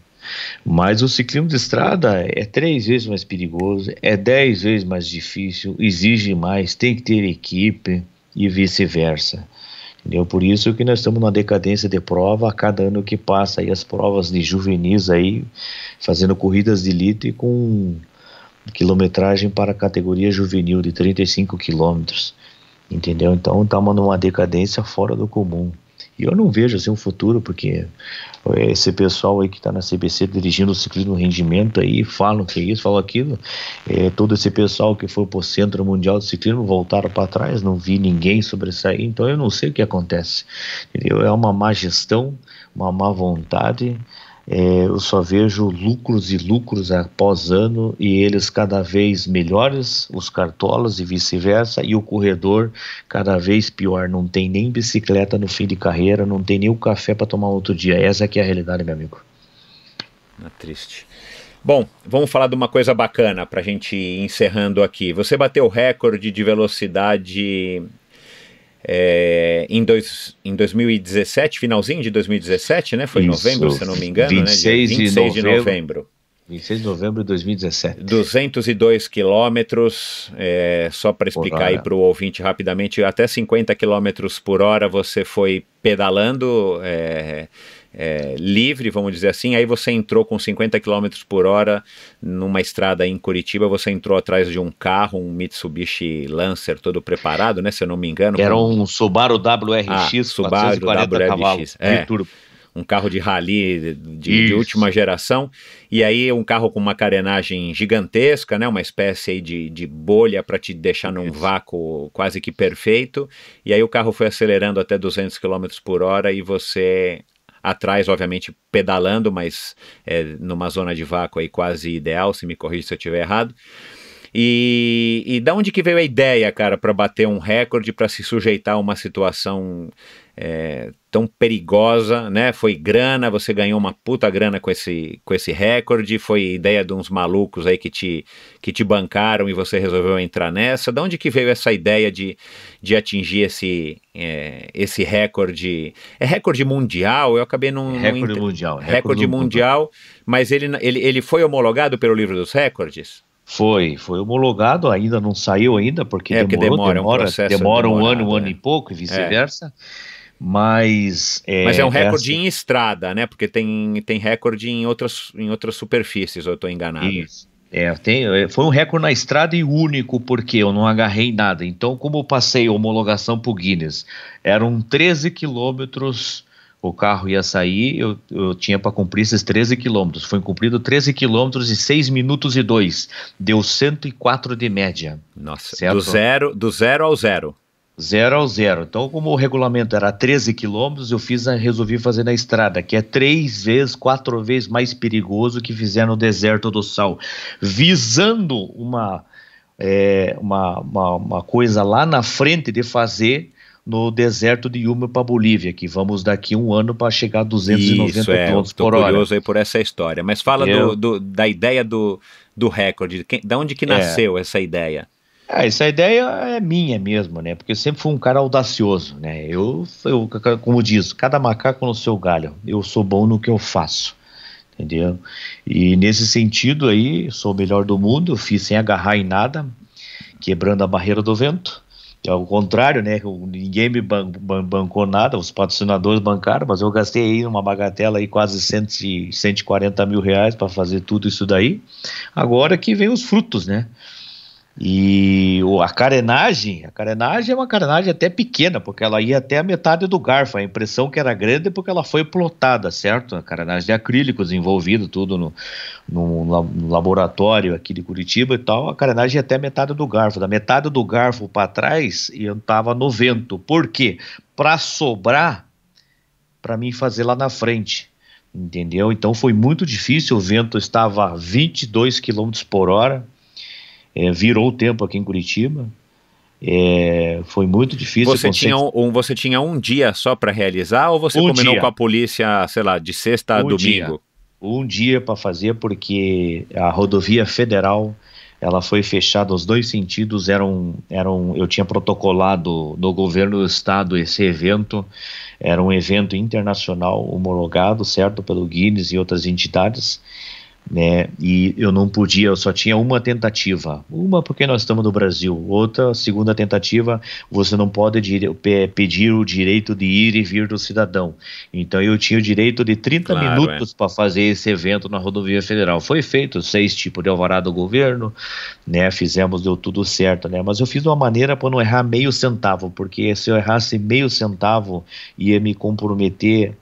Mas o ciclismo de estrada é 3 vezes mais perigoso, é 10 vezes mais difícil, exige mais, tem que ter equipe e vice-versa, entendeu? Por isso que nós estamos numa decadência de prova a cada ano que passa, aí as provas de juvenis aí, fazendo corridas de elite com quilometragem para a categoria juvenil de 35 quilômetros, entendeu? Então estamos numa decadência fora do comum. E eu não vejo assim um futuro, porque esse pessoal aí que está na CBC dirigindo o ciclismo rendimento aí, falam que é isso, falam aquilo, todo esse pessoal que foi para o Centro Mundial de Ciclismo voltaram para trás, não vi ninguém sobressair, então eu não sei o que acontece, entendeu? É uma má gestão, uma má vontade. Eu só vejo lucros e lucros após ano, e eles cada vez melhores, os cartolas e vice-versa, e o corredor cada vez pior, não tem nem bicicleta no fim de carreira, não tem nem o café para tomar outro dia. Essa aqui é a realidade, meu amigo. É triste. Bom, vamos falar de uma coisa bacana para a gente ir encerrando aqui. Você bateu o recorde de velocidade em 2017, finalzinho de 2017, né? Foi em novembro, se eu não me engano, 26 né? Dia 26 de novembro. 26 de novembro de 2017. 202 quilômetros, só para explicar aí para o ouvinte rapidamente, até 50 quilômetros por hora você foi pedalando livre, vamos dizer assim. Aí você entrou com 50 quilômetros por hora numa estrada em Curitiba, você entrou atrás de um carro, um Mitsubishi Lancer todo preparado, né, se eu não me engano. Era um Subaru WRX, Subaru 440 cavalos, turbo. Um carro de rally de última geração, e aí um carro com uma carenagem gigantesca, né, uma espécie aí de bolha para te deixar num vácuo quase que perfeito, e aí o carro foi acelerando até 200 km por hora e você atrás, obviamente, pedalando, mas numa zona de vácuo aí quase ideal, se me corrija se eu estiver errado. E da onde que veio a ideia, cara, para bater um recorde, para se sujeitar a uma situação tão perigosa, né? Foi grana, você ganhou uma puta grana com esse recorde, foi ideia de uns malucos aí que te bancaram e você resolveu entrar nessa. Da onde que veio essa ideia de atingir esse recorde? É recorde mundial? Eu acabei não... Recorde mundial. Recorde mundial, mas ele foi homologado pelo livro dos recordes? Foi homologado, ainda não saiu ainda, porque demora um ano e pouco e vice-versa. Mas é um recorde em estrada, né? Porque tem recorde em outras superfícies, ou eu estou enganado? Isso. Foi um recorde na estrada e único, porque eu não agarrei nada. Então, como eu passei a homologação para o Guinness, eram 13 quilômetros, o carro ia sair, eu tinha para cumprir esses 13 quilômetros. Foi cumprido 13 quilômetros e 6 minutos e 2. Deu 104 de média. Nossa, certo? do zero ao zero. 0 ao 0. Então, como o regulamento era 13 quilômetros, resolvi fazer na estrada, que é 4 vezes mais perigoso que fizer no deserto do Sal, visando uma coisa lá na frente de fazer no deserto de Yuma para Bolívia, que vamos daqui um ano para chegar a 290 km por hora. Curioso aí por essa história. Mas fala da ideia do recorde, da onde que nasceu essa ideia? Essa ideia é minha mesmo, né? Porque eu sempre fui um cara audacioso, né? Eu como diz, cada macaco no seu galho. Eu sou bom no que eu faço, entendeu? E nesse sentido aí, sou o melhor do mundo, eu fiz sem agarrar em nada, quebrando a barreira do vento. Ao contrário, né? Ninguém me bancou nada, os patrocinadores bancaram, mas eu gastei aí uma bagatela aí quase 140 mil reais para fazer tudo isso daí. Agora que vem os frutos, né? E a carenagem é uma carenagem até pequena, porque ela ia até a metade do garfo. A impressão que era grande é porque ela foi plotada, certo? A carenagem de acrílicos envolvido tudo no laboratório aqui de Curitiba e tal. A carenagem ia até a metade do garfo. Da metade do garfo para trás, eu estava no vento. Por quê? Para sobrar para mim fazer lá na frente, entendeu? Então foi muito difícil. O vento estava a 22 km por hora. Virou o tempo aqui em Curitiba, foi muito difícil. Você tinha um dia só para realizar, ou você combinou com a polícia, sei lá, de sexta a domingo? Um dia para fazer, porque a rodovia federal ela foi fechada os dois sentidos. Eu tinha protocolado no governo do estado esse evento, era um evento internacional homologado, certo, pelo Guinness e outras entidades, né? E eu não podia, eu só tinha uma tentativa, porque nós estamos no Brasil, outra, segunda tentativa, você não pode pedir o direito de ir e vir do cidadão. Então eu tinha o direito de 30 minutos para fazer esse evento na rodovia federal. Foi feito 6 tipos de alvará do governo, né? Deu tudo certo, né? Mas eu fiz de uma maneira para não errar meio centavo, porque se eu errasse meio centavo ia me comprometer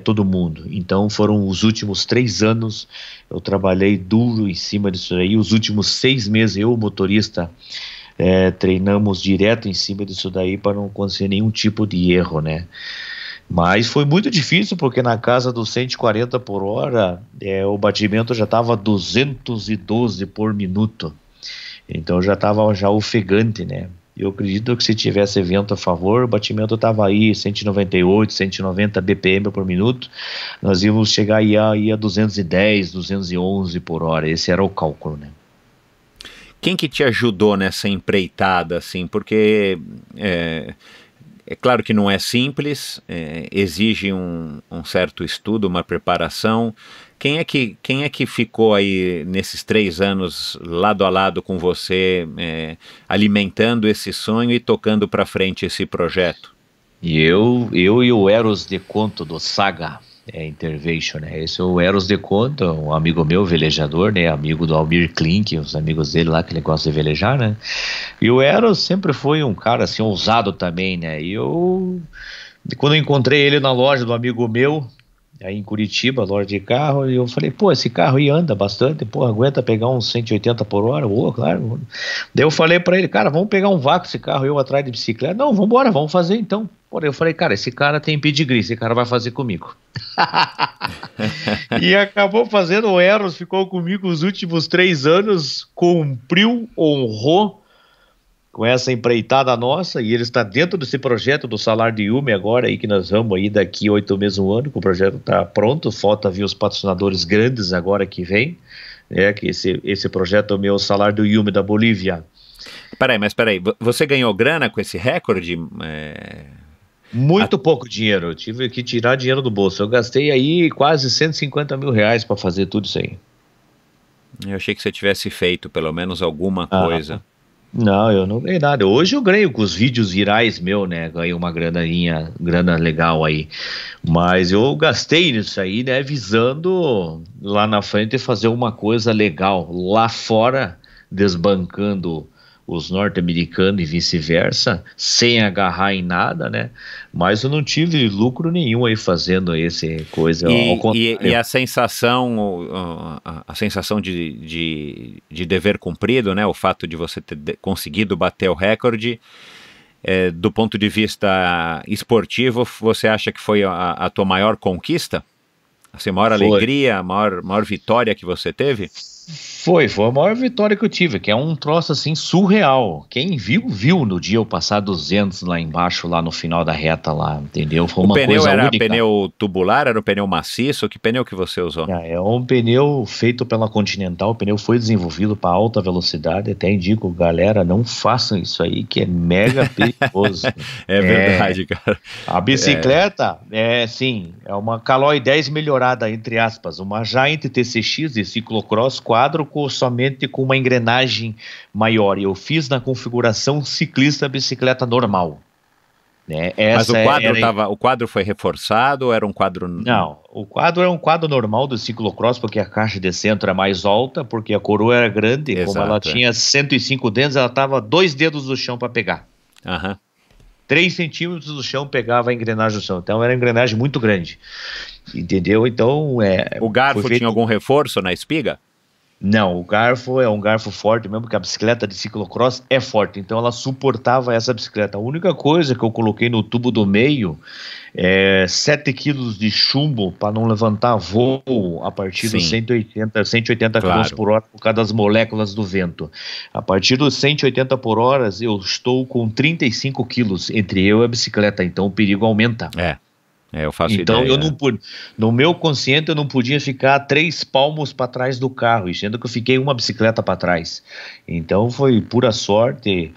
todo mundo. Então foram os últimos 3 anos, eu trabalhei duro em cima disso aí. Os últimos 6 meses eu, motorista, treinamos direto em cima disso daí para não acontecer nenhum tipo de erro, né? Mas foi muito difícil, porque na casa dos 140 por hora, o batimento já estava 212 por minuto. Então já estava ofegante, né? Eu acredito que se tivesse evento a favor, o batimento estava aí 198, 190 BPM por minuto, nós íamos chegar aí a 210, 211 por hora. Esse era o cálculo, né? Quem que te ajudou nessa empreitada, assim? Porque É claro que não é simples, exige um certo estudo, uma preparação. Quem é que ficou aí nesses 3 anos lado a lado com você, alimentando esse sonho e tocando para frente esse projeto? Eu e o Eros de Conto do Saga Intervention, né? Esse é o Eros de Conto, um amigo meu, velejador, né? Amigo do Almir Klink, os amigos dele lá que ele gosta de velejar, né? E o Eros sempre foi um cara assim ousado também, né? E quando eu encontrei ele na loja do amigo meu, aí em Curitiba, loja de carro, e eu falei, pô, esse carro aí anda bastante, pô, aguenta pegar uns 180 por hora? Ô, claro. Daí eu falei pra ele, cara, vamos pegar um vácuo esse carro, eu atrás de bicicleta. Não, vambora, vamos fazer então. Porém, eu falei, cara, esse cara tem pedigree, esse cara vai fazer comigo. E acabou fazendo, o Eros ficou comigo os últimos 3 anos, cumpriu, honrou com essa empreitada nossa, e ele está dentro desse projeto do Salar de Uyuni agora, aí que nós vamos aí daqui 8 meses, 1 ano, que o projeto está pronto, falta vir os patrocinadores grandes agora que vem, que esse projeto é o meu Salar do Uyuni da Bolívia. Peraí, você ganhou grana com esse recorde? Muito pouco dinheiro, eu tive que tirar dinheiro do bolso, eu gastei aí quase 150 mil reais para fazer tudo isso aí. Eu achei que você tivesse feito pelo menos alguma coisa. Não, eu não ganhei nada. Hoje eu ganho com os vídeos virais meu, né? Ganhei uma grana legal aí. Mas eu gastei nisso aí, né? Visando lá na frente fazer uma coisa legal lá fora, desbancando os norte-americanos e vice-versa, sem agarrar em nada, né? Mas eu não tive lucro nenhum aí fazendo esse coisa. E a sensação, de dever cumprido, né? O fato de você ter conseguido bater o recorde, do ponto de vista esportivo, você acha que foi a tua maior conquista? Assim, a maior alegria, a maior vitória que você teve? Foi a maior vitória que eu tive, que é um troço assim surreal. Quem viu no dia eu passar 200 lá embaixo, lá no final da reta lá, entendeu? Foi uma coisa única. O pneu era pneu tubular, era um pneu maciço? Que pneu que você usou? É um pneu feito pela Continental, o pneu foi desenvolvido para alta velocidade, até indico, galera, não façam isso aí, que é mega perigoso. É verdade, cara. A bicicleta, é uma Caloi 10 melhorada, entre aspas, uma Giant TCX de ciclocross quadro somente com uma engrenagem maior. Eu fiz na configuração ciclista bicicleta normal. Né? Mas o quadro foi reforçado ou era um quadro... Não, o quadro é um quadro normal do ciclocross, porque a caixa de centro é mais alta, porque a coroa era grande. Exato, como ela tinha 105 dedos, ela estava 2 dedos do chão para pegar. 3 centímetros do chão pegava a engrenagem do chão. Então era uma engrenagem muito grande. Entendeu? Então... O garfo tinha algum reforço na espiga? Não, o garfo é um garfo forte mesmo, porque a bicicleta de ciclocross é forte, então ela suportava essa bicicleta. A única coisa que eu coloquei no tubo do meio é 7 quilos de chumbo para não levantar voo a partir dos 180 claro, km por hora por causa das moléculas do vento. A partir dos 180 por hora eu estou com 35 quilos entre eu e a bicicleta, então o perigo aumenta. Eu faço então ideia. Eu não pude, no meu consciente eu não podia ficar 3 palmos para trás do carro, sendo que eu fiquei uma bicicleta para trás. Então foi pura sorte,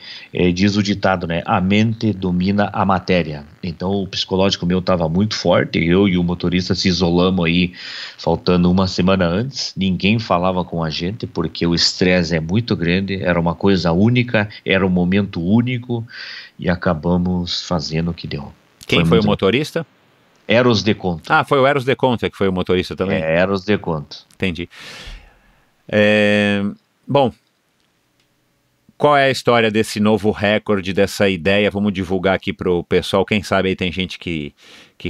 diz o ditado, né? A mente domina a matéria. Então o psicológico meu estava muito forte, eu e o motorista se isolamos aí, faltando uma semana antes, ninguém falava com a gente, porque o estresse é muito grande, era uma coisa única, era um momento único, e acabamos fazendo o que deu. Quem foi o motorista? Eros de Conto. Foi o Eros de Conto que foi o motorista também? Eros de Conto. Entendi. Bom, qual é a história desse novo recorde, dessa ideia? Vamos divulgar aqui para o pessoal. Quem sabe aí tem gente que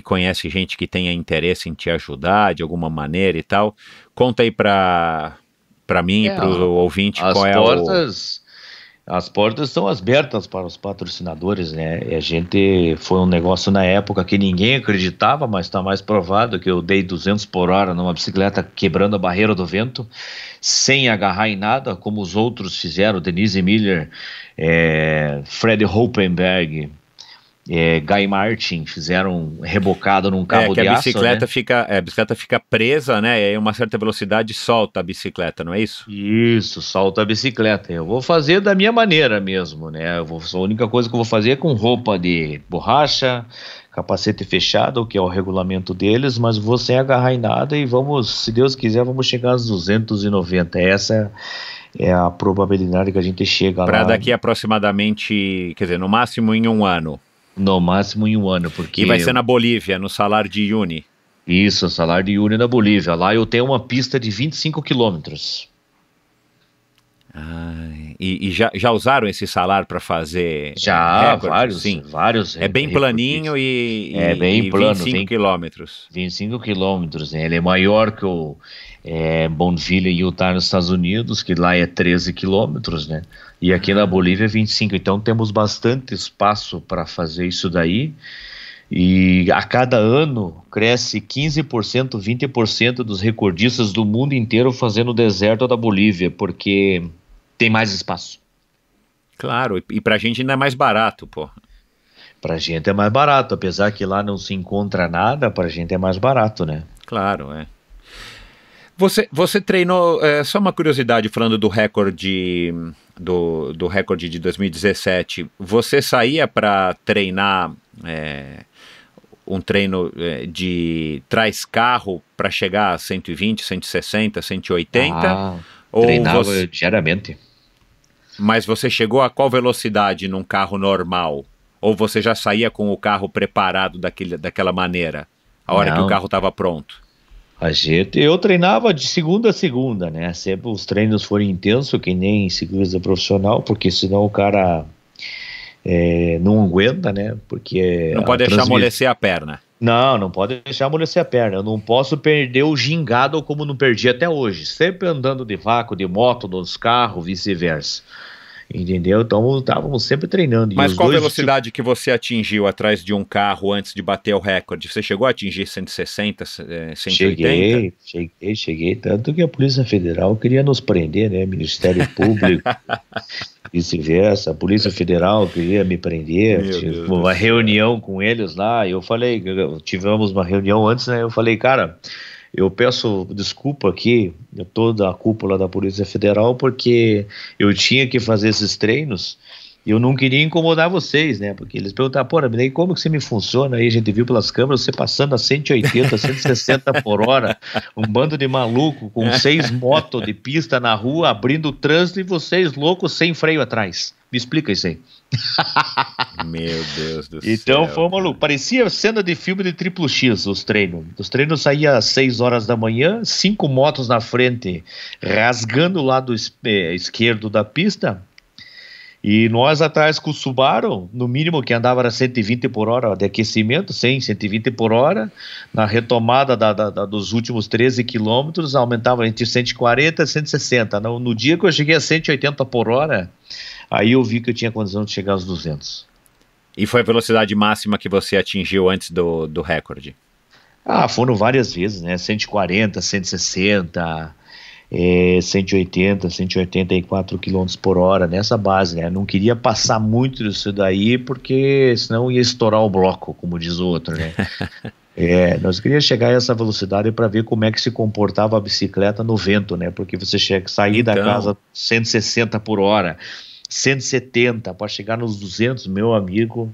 conhece gente que tenha interesse em te ajudar de alguma maneira e tal. Conta aí para mim e para o ouvinte qual é As portas estão abertas para os patrocinadores, né? E a gente foi um negócio na época que ninguém acreditava, mas está mais provado que eu dei 200 por hora numa bicicleta quebrando a barreira do vento, sem agarrar em nada, como os outros fizeram, Denise Miller, Fred Hoppenberg, Guy Martin, fizeram rebocado num cabo que de a aço, bicicleta né? a bicicleta fica presa, né? E aí uma certa velocidade solta a bicicleta, não é isso? Isso, solta a bicicleta. Eu vou fazer da minha maneira mesmo, né? A única coisa que eu vou fazer é com roupa de borracha, capacete fechado, que é o regulamento deles, mas vou sem agarrar em nada e vamos, se Deus quiser, vamos chegar aos 290. Essa é a probabilidade que a gente chega Para lá. daqui aproximadamente, quer dizer, no máximo em um ano. No máximo em um ano, porque... Que vai ser na Bolívia, no Salar de Uyuni. Isso, Salar de Uyuni na Bolívia. Lá eu tenho uma pista de 25 quilômetros. E já usaram esse salar para fazer Já, recordes? vários. É bem planinho é bem plano, 25 quilômetros. 25 quilômetros, né? Ele é maior que o Bonneville, Utah, nos Estados Unidos, que lá é 13 quilômetros, né? E aqui na Bolívia é 25. Então temos bastante espaço para fazer isso daí. E a cada ano cresce 15%, 20% dos recordistas do mundo inteiro fazendo o deserto da Bolívia, porque tem mais espaço. Claro, e pra gente ainda é mais barato, pô. Pra gente é mais barato, apesar que lá não se encontra nada, pra gente é mais barato, né? Claro, é. Você treinou, só uma curiosidade, falando do recorde do recorde de 2017, você saía para treinar um treino de traz carro para chegar a 120, 160, 180? Treinava diariamente. Mas você chegou a qual velocidade num carro normal? Ou você já saía com o carro preparado daquela maneira, a hora que o carro estava pronto? Eu treinava de segunda a segunda, né? Sempre os treinos foram intensos, que nem ciclista profissional, porque senão o cara não aguenta, né? Porque não pode deixar amolecer a perna. Não pode deixar amolecer a perna. Eu não posso perder o gingado como não perdi até hoje. Sempre andando de vácuo, de moto, nos carros, vice-versa. Entendeu? Então estávamos sempre treinando. Mas qual velocidade que você atingiu atrás de um carro antes de bater o recorde? Você chegou a atingir 160, 180? Cheguei. Tanto que a Polícia Federal queria nos prender, né? Ministério Público, vice-versa. A Polícia Federal queria me prender. Tive uma reunião com eles lá. Eu falei, tivemos uma reunião antes, né? Eu falei, cara, eu peço desculpa aqui, toda a cúpula da Polícia Federal, porque eu tinha que fazer esses treinos e eu não queria incomodar vocês, né? Porque eles perguntaram, pô, Raminei, como que você me funciona? Aí a gente viu pelas câmeras você passando a 180, 160 por hora, um bando de maluco com 6 motos de pista na rua, abrindo o trânsito e vocês loucos sem freio atrás. Me explica isso aí. Meu Deus do céu. Então foi maluco. Parecia cena de filme de triplo X, os treinos. Os treinos saíam às 6 horas da manhã, 5 motos na frente, rasgando o lado esquerdo da pista. E nós atrás com o Subaru, no mínimo que andava era 120 por hora de aquecimento, 120 por hora. Na retomada dos últimos 13 quilômetros, aumentava entre 140 e 160. No dia que eu cheguei a 180 por hora, aí eu vi que eu tinha condição de chegar aos 200. E foi a velocidade máxima que você atingiu antes do recorde? Foram várias vezes, né? 140, 160, 180, 184 km por hora, nessa base, né? Não queria passar muito disso daí, porque senão ia estourar o bloco, como diz o outro, né? Nós queríamos chegar a essa velocidade para ver como é que se comportava a bicicleta no vento, né? Porque você sair da casa 160 por hora, 170 para chegar nos 200, meu amigo,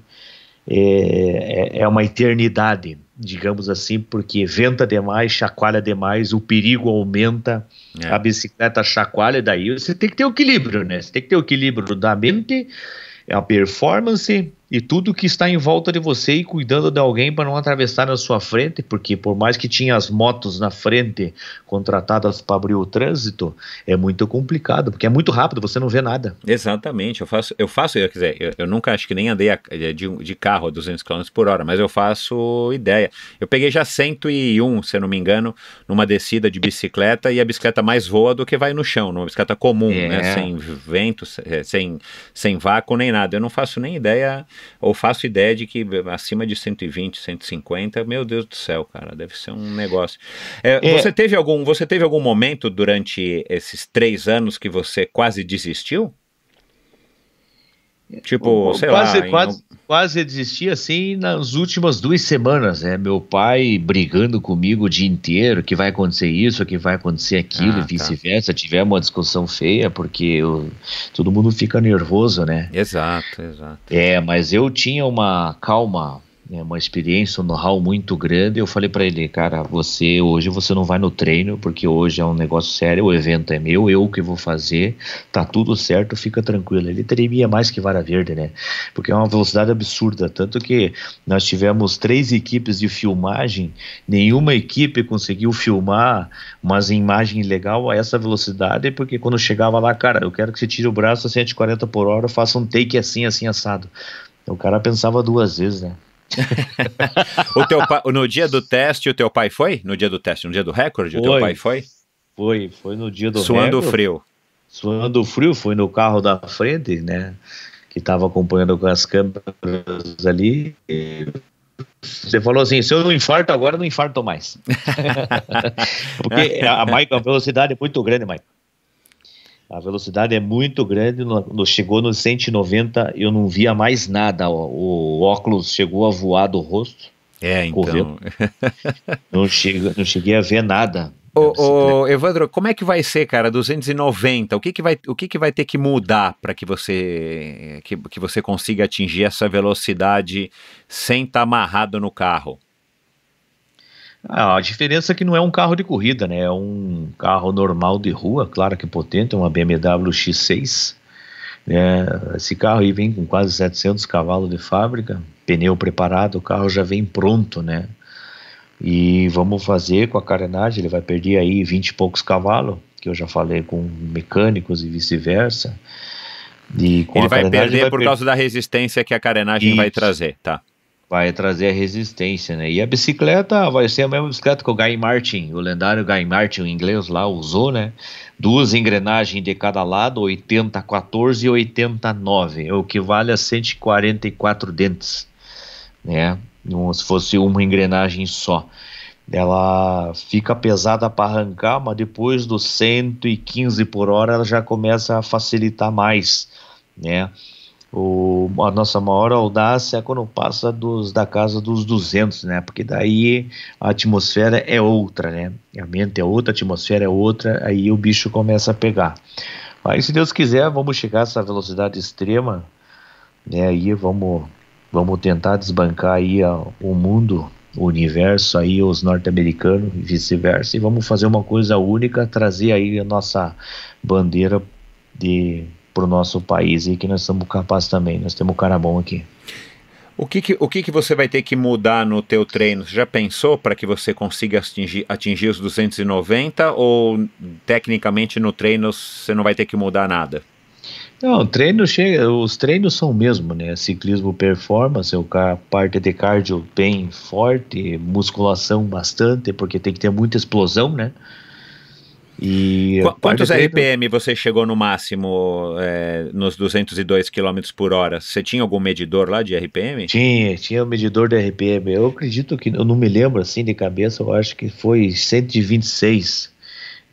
é uma eternidade, digamos assim, porque venta demais, chacoalha demais, o perigo aumenta, a bicicleta chacoalha, daí você tem que ter o equilíbrio, né? Você tem que ter o equilíbrio da mente, a performance e tudo que está em volta de você e cuidando de alguém para não atravessar na sua frente, porque por mais que tinha as motos na frente contratadas para abrir o trânsito, é muito complicado, porque é muito rápido, você não vê nada. Exatamente, quer dizer, eu nunca acho que nem andei de carro a 200 km por hora, mas eu faço ideia. Eu peguei já 101, se eu não me engano, numa descida de bicicleta, e a bicicleta mais voa do que vai no chão, numa bicicleta comum, né, sem vento, sem vácuo nem nada. Eu não faço nem ideia, ou faço ideia de que acima de 120, 150, meu Deus do céu, cara, deve ser um negócio. Você teve algum momento durante esses 3 anos que você quase desistiu? Tipo, sei quase, lá... quase desisti assim nas últimas 2 semanas, né? Meu pai brigando comigo o dia inteiro, que vai acontecer isso, que vai acontecer aquilo, e vice-versa. Tivemos uma discussão feia, porque todo mundo fica nervoso, né? Exato. Mas eu tinha uma calma, né, uma experiência, um know-how muito grande. Eu falei pra ele, cara, hoje você não vai no treino, porque hoje é um negócio sério, o evento é meu, eu que vou fazer, tá tudo certo, fica tranquilo. Ele tremia mais que vara verde, né? Porque é uma velocidade absurda, tanto que nós tivemos 3 equipes de filmagem, nenhuma equipe conseguiu filmar umas imagens legal a essa velocidade, porque quando chegava lá, cara, eu quero que você tire o braço a 140 por hora, faça um take assim, assado. O cara pensava 2 vezes, né? No dia do teste, o teu pai foi? No dia do teste, no dia do recorde, o teu pai foi? Foi no dia do Suando recorde. frio. Suando frio, foi no carro da frente, né? Que estava acompanhando com as câmeras ali. E você falou assim, se eu não infarto agora, eu não infarto mais. Porque a velocidade é muito grande, Mike. A velocidade é muito grande, chegou nos 190, eu não via mais nada, o óculos chegou a voar do rosto. Então... Correu. Não cheguei a ver nada. Evandro, como é que vai ser, cara, 290? O que vai ter que mudar para que você consiga atingir essa velocidade sem estar amarrado no carro? A diferença é que não é um carro de corrida, né? É um carro normal de rua, claro que potente, uma BMW X6. Esse carro aí vem com quase 700 cavalos de fábrica, pneu preparado, o carro já vem pronto, né? E vamos fazer com a carenagem, ele vai perder aí 20 e poucos cavalos, que eu já falei com mecânicos e vice-versa. Ele vai perder por causa da resistência que a carenagem vai trazer, tá? Vai trazer a resistência, né? E a bicicleta vai ser a mesma bicicleta que o Guy Martin, o lendário Guy Martin, o inglês lá, usou, né? 2 engrenagens de cada lado, 80-14 e 80-9, o que vale a 144 dentes, né? Se fosse uma engrenagem só. Ela fica pesada para arrancar, mas depois dos 115 por hora ela já começa a facilitar mais, né? A nossa maior audácia é quando passa da casa dos 200, né? Porque daí a atmosfera é outra, né? A mente é outra, a atmosfera é outra, aí o bicho começa a pegar. Mas se Deus quiser, vamos chegar a essa velocidade extrema, né? Aí vamos tentar desbancar aí o mundo, o universo, aí os norte-americanos e vice-versa, e vamos fazer uma coisa única, trazer aí a nossa bandeira para o nosso país, e que nós somos capazes também, nós temos um cara bom aqui. O que você vai ter que mudar no teu treino? Você já pensou para que você consiga atingir os 290, ou tecnicamente no treino você não vai ter que mudar nada? Não, os treinos são o mesmo, né? Ciclismo performance, a parte de cardio bem forte, musculação bastante, porque tem que ter muita explosão, né? E quantos RPM você chegou no máximo nos 202 km por hora? Você tinha algum medidor lá de RPM? Tinha um medidor de RPM. Eu acredito que, eu não me lembro assim de cabeça, eu acho que foi 126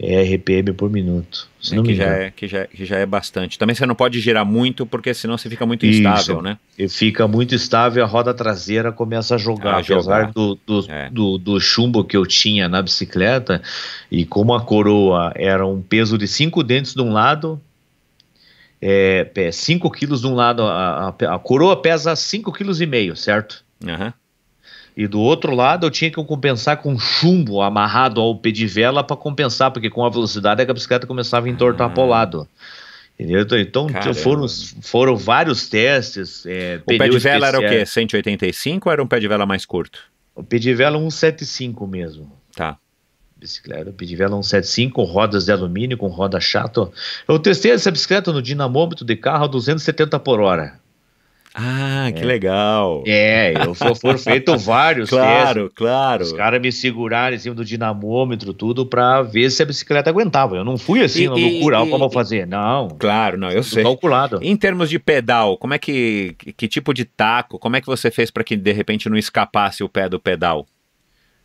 RPM por minuto. Se não me engano. Que já é bastante. Também você não pode girar muito, porque senão você fica muito instável, né? E fica muito instável, a roda traseira começa a jogar. Apesar do chumbo que eu tinha na bicicleta, e como a coroa era um peso de 5 dentes de um lado, 5 quilos de um lado, a coroa pesa 5,5 kg, certo? Aham. E do outro lado eu tinha que compensar com chumbo amarrado ao pé de vela para compensar, porque com a velocidade a bicicleta começava a entortar para o lado. Entendeu? Então foram vários testes. O pé de vela era o quê? 185 ou era um pé de vela mais curto? O pé de vela 175 mesmo. Tá. Bicicleta, o pé de vela 175, rodas de alumínio, com roda chata. Eu testei essa bicicleta no dinamômetro de carro a 270 por hora. Ah, que legal. Foram feitos vários testes. Claro. Os caras me seguraram em cima do dinamômetro, tudo, pra ver se a bicicleta aguentava. Eu não fui assim, na loucura, como fazer. Não. Claro, não, eu sei. Calculado. Em termos de pedal, como é que tipo de taco, como é que você fez para que de repente não escapasse o pé do pedal?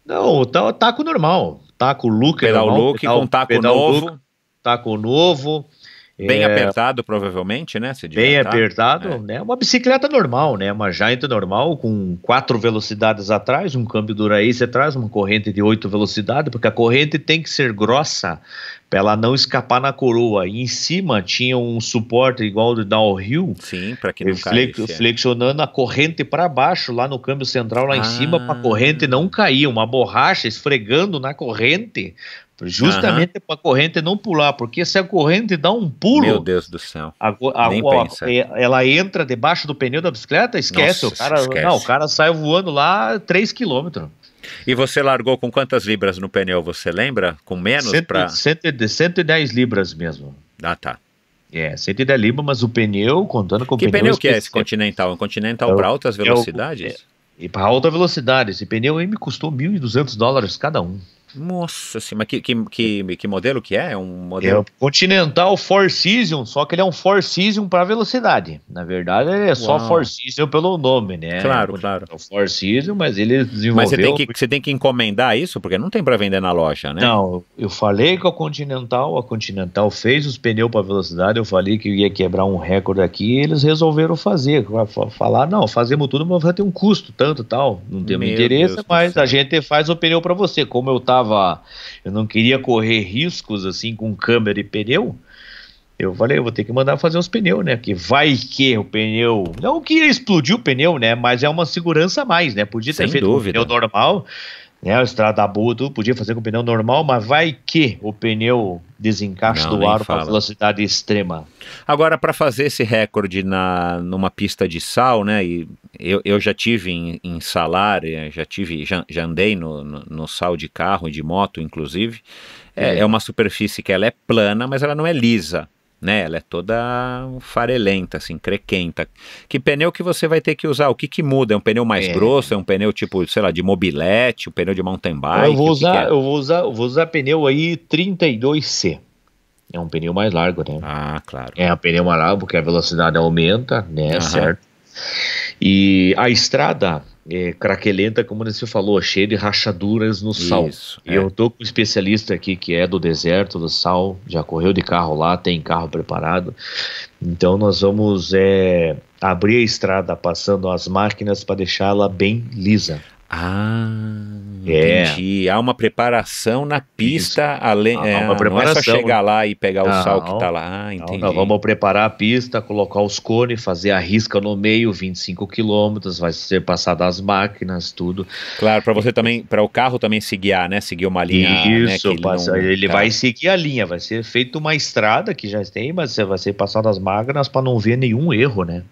Não, taco normal. Taco look. Pedal normal, look com taco novo. Look, taco novo. Bem apertado, provavelmente, né? Se Bem devia tá. apertado, né? Uma bicicleta normal, né? Uma Giant normal, com 4 velocidades atrás, um câmbio Dura-Ace atrás, uma corrente de 8 velocidades, porque a corrente tem que ser grossa para ela não escapar na coroa. E em cima tinha um suporte igual do downhill. Sim, para que não caísse. Flexionando a corrente para baixo, lá no câmbio central, lá em cima, para a corrente não cair. Uma borracha esfregando na corrente, justamente para a corrente não pular, porque se a corrente dá um pulo, meu Deus do céu, ela entra debaixo do pneu da bicicleta, esquece. Nossa, o cara, esquece. Não, o cara sai voando lá 3 km. E você largou com quantas libras no pneu, você lembra? Com menos? 110 libras mesmo. Ah, tá. 110 libras, mas o pneu, contando com o pneu... Que pneu que é esse Continental? Um Continental para altas velocidades? E para alta velocidade. Esse pneu aí me custou $1.200 cada um. Nossa, sim, mas que modelo que é? É um modelo... É o Continental Four Season, só que ele é um Four Season para velocidade. Na verdade, ele é só Four Season pelo nome, né? Claro. É o Four Season, mas ele desenvolveu... Mas você tem que encomendar isso, porque não tem para vender na loja, né? Não, eu falei com a Continental fez os pneus para velocidade, eu falei que ia quebrar um recorde aqui, e eles resolveram fazer. Falar, não, fazemos tudo, mas vai ter um custo, tanto tal. Não tem interesse, mas a gente faz o pneu para você. Como eu não queria correr riscos assim com câmera e pneu, eu falei, eu vou ter que mandar fazer os pneus, né? Porque vai que o pneu, não queria explodir o pneu, né? Mas é uma segurança a mais, né? Podia ter feito com o pneu normal, né? A estrada boa, tudo podia fazer com o pneu normal, mas vai que o pneu desencaixa do aro com velocidade extrema. Agora, para fazer esse recorde numa pista de sal, né? E eu já tive em salar, já andei no sal de carro e de moto, inclusive. É uma superfície que ela é plana, mas ela não é lisa, né? Ela é toda farelenta, assim, crequenta. Que pneu que você vai ter que usar? O que muda? É um pneu mais grosso? É um pneu tipo, sei lá, de mobilete? Um pneu de mountain bike? Eu vou usar pneu aí 32C. É um pneu mais largo, né? Ah, claro. É um pneu mais largo porque a velocidade aumenta, né? Certo. E a estrada é craquelenta, como você falou, cheia de rachaduras no sal. E eu tô com um especialista aqui que é do deserto, do sal, já correu de carro lá, tem carro preparado. Então nós vamos abrir a estrada passando as máquinas para deixá-la bem lisa. Ah, entendi. Há uma preparação na pista, além, uma preparação. Não é só chegar lá e pegar o sal que está lá. Ah, entendi. Nós vamos preparar a pista, colocar os cones, fazer a risca no meio, 25 quilômetros, vai ser passada as máquinas, tudo. Claro, para você também, para o carro também se guiar, né? Seguir uma linha. Isso, né, ele vai seguir a linha, vai ser feita uma estrada que já tem, mas vai ser passada as máquinas para não ver nenhum erro, né?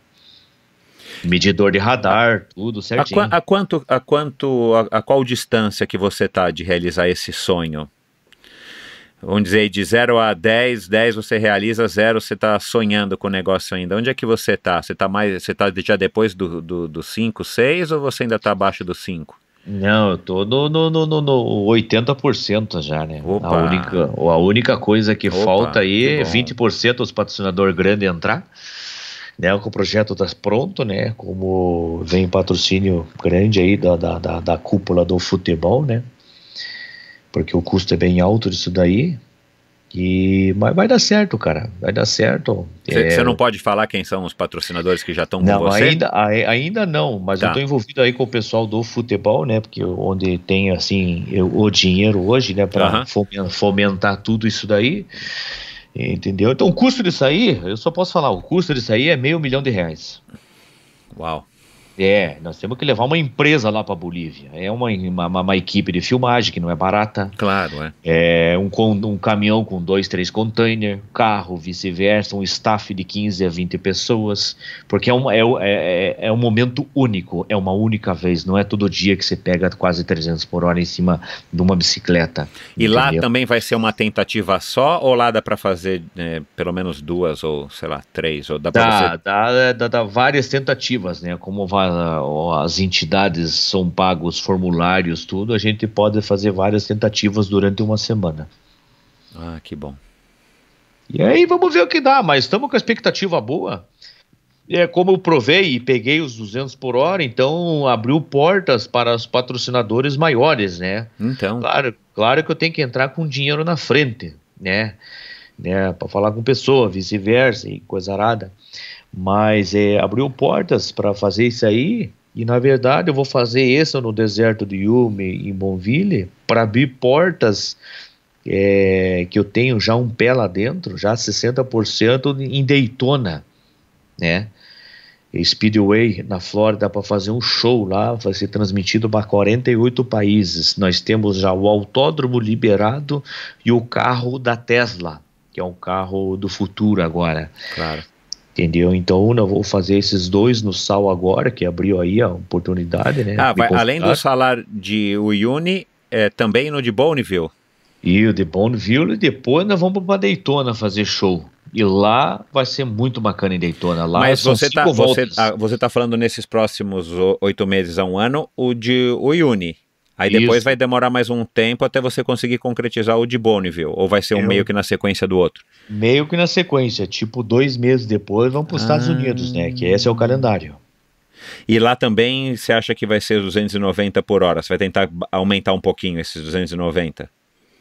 Medidor de radar, tudo certinho. A qual distância que você está de realizar esse sonho? Vamos dizer, de 0 a 10 você realiza, 0 você está sonhando com o negócio ainda. Onde é que você está? Você está já depois do 5, 6 ou você ainda está abaixo do 5? Não, eu tô no 80% já, né? A única coisa que falta aí é 20% os patrocinadores grandes entrar. Né, o projeto está pronto, né? Como vem patrocínio grande aí da cúpula do futebol, né? Porque o custo é bem alto disso daí. Mas vai dar certo, cara. Vai dar certo. Você não pode falar quem são os patrocinadores que já estão com você? Ainda não, mas eu estou envolvido aí com o pessoal do futebol, né? Porque onde tem assim o dinheiro hoje, né? Para fomentar tudo isso daí. Entendeu? Então o custo disso aí, eu só posso falar, o custo disso aí é R$500 mil. Uau. Nós temos que levar uma empresa lá para Bolívia. É uma equipe de filmagem que não é barata. Claro, um caminhão com 2, 3 containers, carro, vice-versa, um staff de 15 a 20 pessoas, porque é um momento único, é uma única vez, não é todo dia que você pega quase 300 por hora em cima de uma bicicleta. E entendeu? Lá também vai ser uma tentativa só, ou lá dá para fazer pelo menos 2 ou sei lá 3? Ou dá várias tentativas, né? Como as entidades são pagos formulários, tudo, a gente pode fazer várias tentativas durante uma semana. Ah, que bom. E aí vamos ver o que dá, mas estamos com a expectativa boa. Como eu provei e peguei os 200 por hora, então abriu portas para os patrocinadores maiores, né? Então. Claro que eu tenho que entrar com dinheiro na frente, né? né, para falar com pessoa, vice-versa e coisa arada. Mas abriu portas para fazer isso aí, e na verdade eu vou fazer isso no deserto de Yumi, em Bonville, para abrir portas que eu tenho já um pé lá dentro, já 60% em Daytona, né? Speedway na Flórida, para fazer um show lá, vai ser transmitido para 48 países. Nós temos já o autódromo liberado e o carro da Tesla, que é um carro do futuro agora. Claro. Entendeu? Então eu vou fazer esses dois no SAL agora, que abriu aí a oportunidade, né? Além do salário de Uyuni, também no de Bonneville. E o de Bonneville, e depois nós vamos para Daytona fazer show. E lá vai ser muito bacana em Daytona. Lá mas são você tá falando nesses próximos 8 meses a um ano, o de Uyuni. Aí depois Isso. vai demorar mais um tempo até você conseguir concretizar o de Bonneville. Ou vai ser meio que na sequência do outro? Meio que na sequência. Tipo, 2 meses depois vamos para os Estados Unidos, né? Que esse é o calendário. E lá também você acha que vai ser 290 por hora? Você vai tentar aumentar um pouquinho esses 290?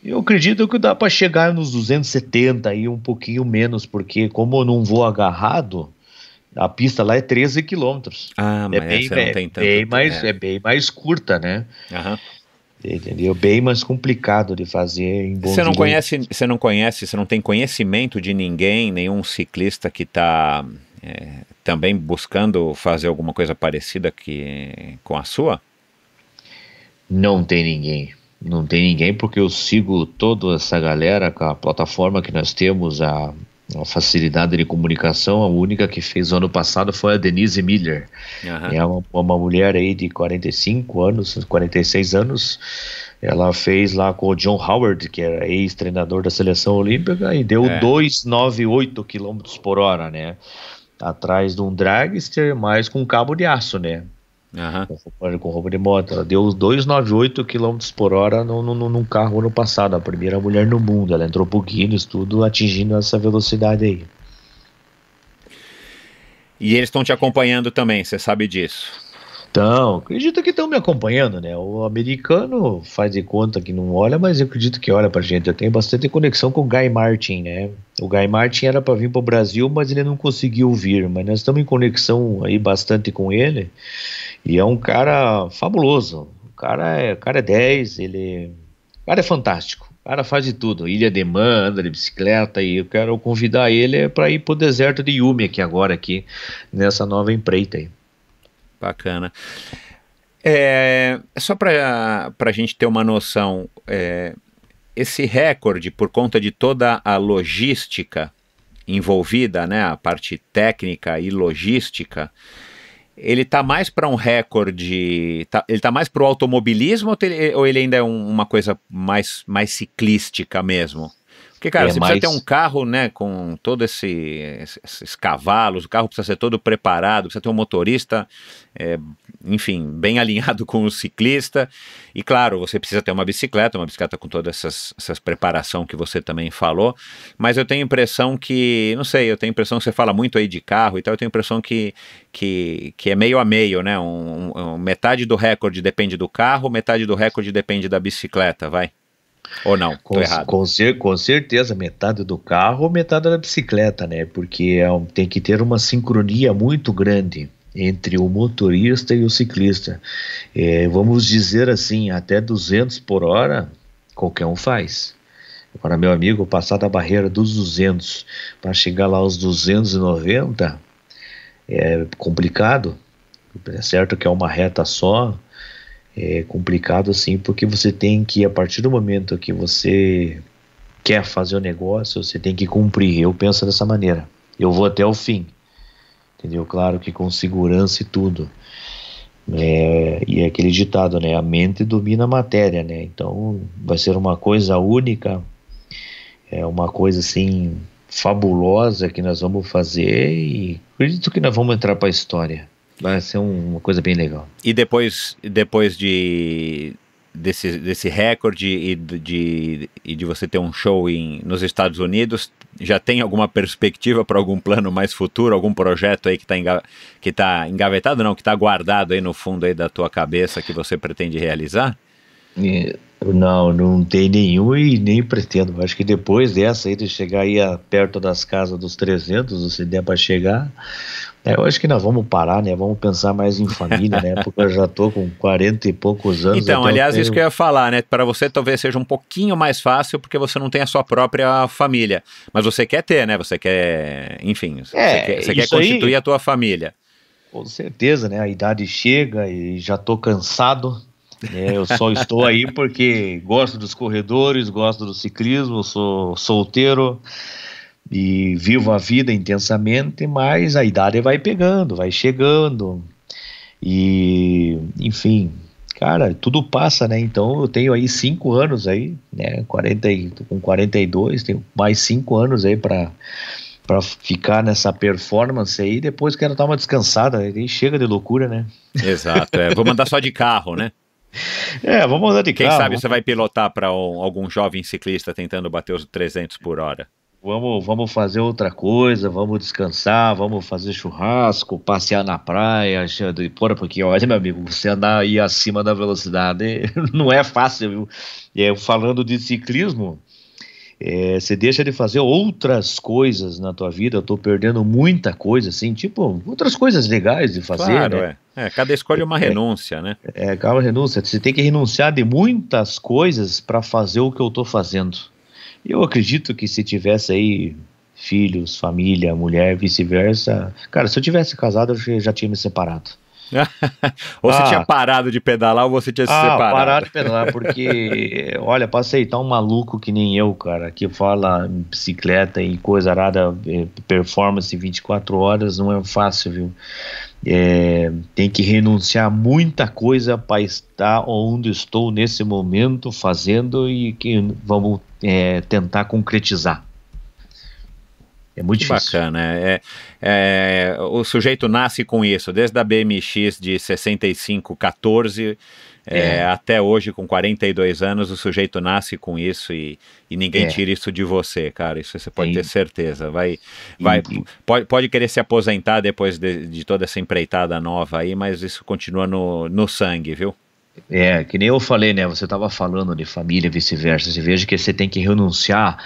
Eu acredito que dá para chegar nos 270 e um pouquinho menos, porque como eu não vou agarrado, a pista lá é 13 quilômetros. Mas você não tem tanto... É bem mais curta, né? Aham. Entendeu? Bem mais complicado de fazer em Bonville. Você não tem conhecimento de ninguém, nenhum ciclista que está também buscando fazer alguma coisa parecida com a sua? Não tem ninguém. Não tem ninguém, porque eu sigo toda essa galera com a plataforma que nós temos, a facilidade de comunicação. A única que fez o ano passado foi a Denise Miller. É uma mulher aí de 45 anos, 46 anos. Ela fez lá com o John Howard, que era ex-treinador da seleção olímpica, e deu 298 km por hora, né? Atrás de um dragster, mas com cabo de aço, né? Com roupa de moto. Ela deu 298 km por hora num carro ano passado, a primeira mulher no mundo. Ela entrou pro Guinness, tudo atingindo essa velocidade aí. E eles estão te acompanhando também, você sabe disso? Então, acredito que estão me acompanhando, né? O americano faz de conta que não olha, mas eu acredito que olha pra gente. Eu tenho bastante conexão com o Guy Martin, né? O Guy Martin era para vir pro Brasil, mas ele não conseguiu vir. Mas nós estamos em conexão aí bastante com ele. E é um cara fabuloso. O cara é 10, o cara é fantástico. O cara faz de tudo. Ilha de Man, anda de bicicleta, e eu quero convidar ele para ir pro deserto de Yumi aqui, nessa nova empreita aí. Bacana. Só para a gente ter uma noção, esse recorde, por conta de toda a logística envolvida, né, a parte técnica e logística, ele tá mais para um recorde, ele tá mais para o automobilismo ou ele ainda é uma coisa mais ciclística mesmo? Porque, cara, você precisa ter um carro, né, com todos esses cavalos, o carro precisa ser todo preparado, precisa ter um motorista, enfim, bem alinhado com o ciclista. E, claro, você precisa ter uma bicicleta com toda essas preparação que você também falou. Mas eu tenho a impressão que, não sei, que você fala muito aí de carro e tal, eu tenho a impressão que é meio a meio, né? Metade do recorde depende do carro, metade do recorde depende da bicicleta, vai? Ou não? Tô errado. Com certeza, metade do carro, metade da bicicleta, né? Porque tem que ter uma sincronia muito grande entre o motorista e o ciclista. Vamos dizer assim, até 200 por hora, qualquer um faz. Agora, meu amigo, passar da barreira dos 200 para chegar lá aos 290 é complicado. É certo que é uma reta só. É complicado assim, porque você tem que, a partir do momento que você quer fazer o negócio, você tem que cumprir. Eu penso dessa maneira, eu vou até o fim, entendeu? Claro que com segurança e tudo. E é aquele ditado, né? A mente domina a matéria, né? Então vai ser uma coisa única, uma coisa assim fabulosa que nós vamos fazer, e acredito que nós vamos entrar para a história. Vai ser uma coisa bem legal. E depois desse recorde e de você ter um show nos Estados Unidos, já tem alguma perspectiva para algum plano mais futuro, algum projeto aí que está engavetado, não, que está guardado aí no fundo aí da tua cabeça que você pretende realizar? Não tem nenhum e nem pretendo. Acho que depois dessa aí, de chegar aí perto das casas dos 300, se der para chegar, eu acho que nós vamos parar, né? Vamos pensar mais em família, né? Porque eu já tô com 40 e poucos anos. Então, aliás, isso que eu ia falar, né? Para você talvez seja um pouquinho mais fácil porque você não tem a sua própria família. Mas você quer ter, né? Você quer, enfim, você quer constituir a tua família. Com certeza, né? A idade chega e já tô cansado. Eu só estou aí porque gosto dos corredores, gosto do ciclismo, sou solteiro e vivo a vida intensamente, mas a idade vai pegando, vai chegando e, enfim, cara, tudo passa, né? Então eu tenho aí 5 anos aí, né? Tô com 42, tenho mais 5 anos aí para ficar nessa performance aí, depois quero dar uma descansada, aí chega de loucura, né? Exato, vou mandar só de carro, né? Vamos andar de carro. Quem sabe você vai pilotar para algum jovem ciclista tentando bater os 300 por hora. Vamos fazer outra coisa, vamos descansar, vamos fazer churrasco, passear na praia, porque olha, meu amigo, você andar aí acima da velocidade não é fácil, viu? Falando de ciclismo, você deixa de fazer outras coisas na tua vida. Eu tô perdendo muita coisa, assim, tipo, outras coisas legais de fazer, claro, né? Cada escolha é uma renúncia, né? Cada renúncia. Você tem que renunciar de muitas coisas para fazer o que eu tô fazendo. Eu acredito que se tivesse aí filhos, família, mulher, vice-versa, cara, se eu tivesse casado, eu já tinha me separado. Ou você tinha parado de pedalar ou você tinha se separado? Parar de pedalar, porque, olha, para aceitar um maluco que nem eu, cara, que fala em bicicleta e coisa arada, performance 24 horas, não é fácil, viu? Tem que renunciar a muita coisa para estar onde estou nesse momento fazendo e que vamos tentar concretizar. É muito difícil. Bacana, o sujeito nasce com isso, desde a BMX de 65-14 até hoje com 42 anos, o sujeito nasce com isso e ninguém tira isso de você, cara, isso você pode ter certeza, pode querer se aposentar depois de toda essa empreitada nova aí, mas isso continua no sangue, viu? Que nem eu falei, né? Você estava falando de família e vice-versa. Você veja que você tem que renunciar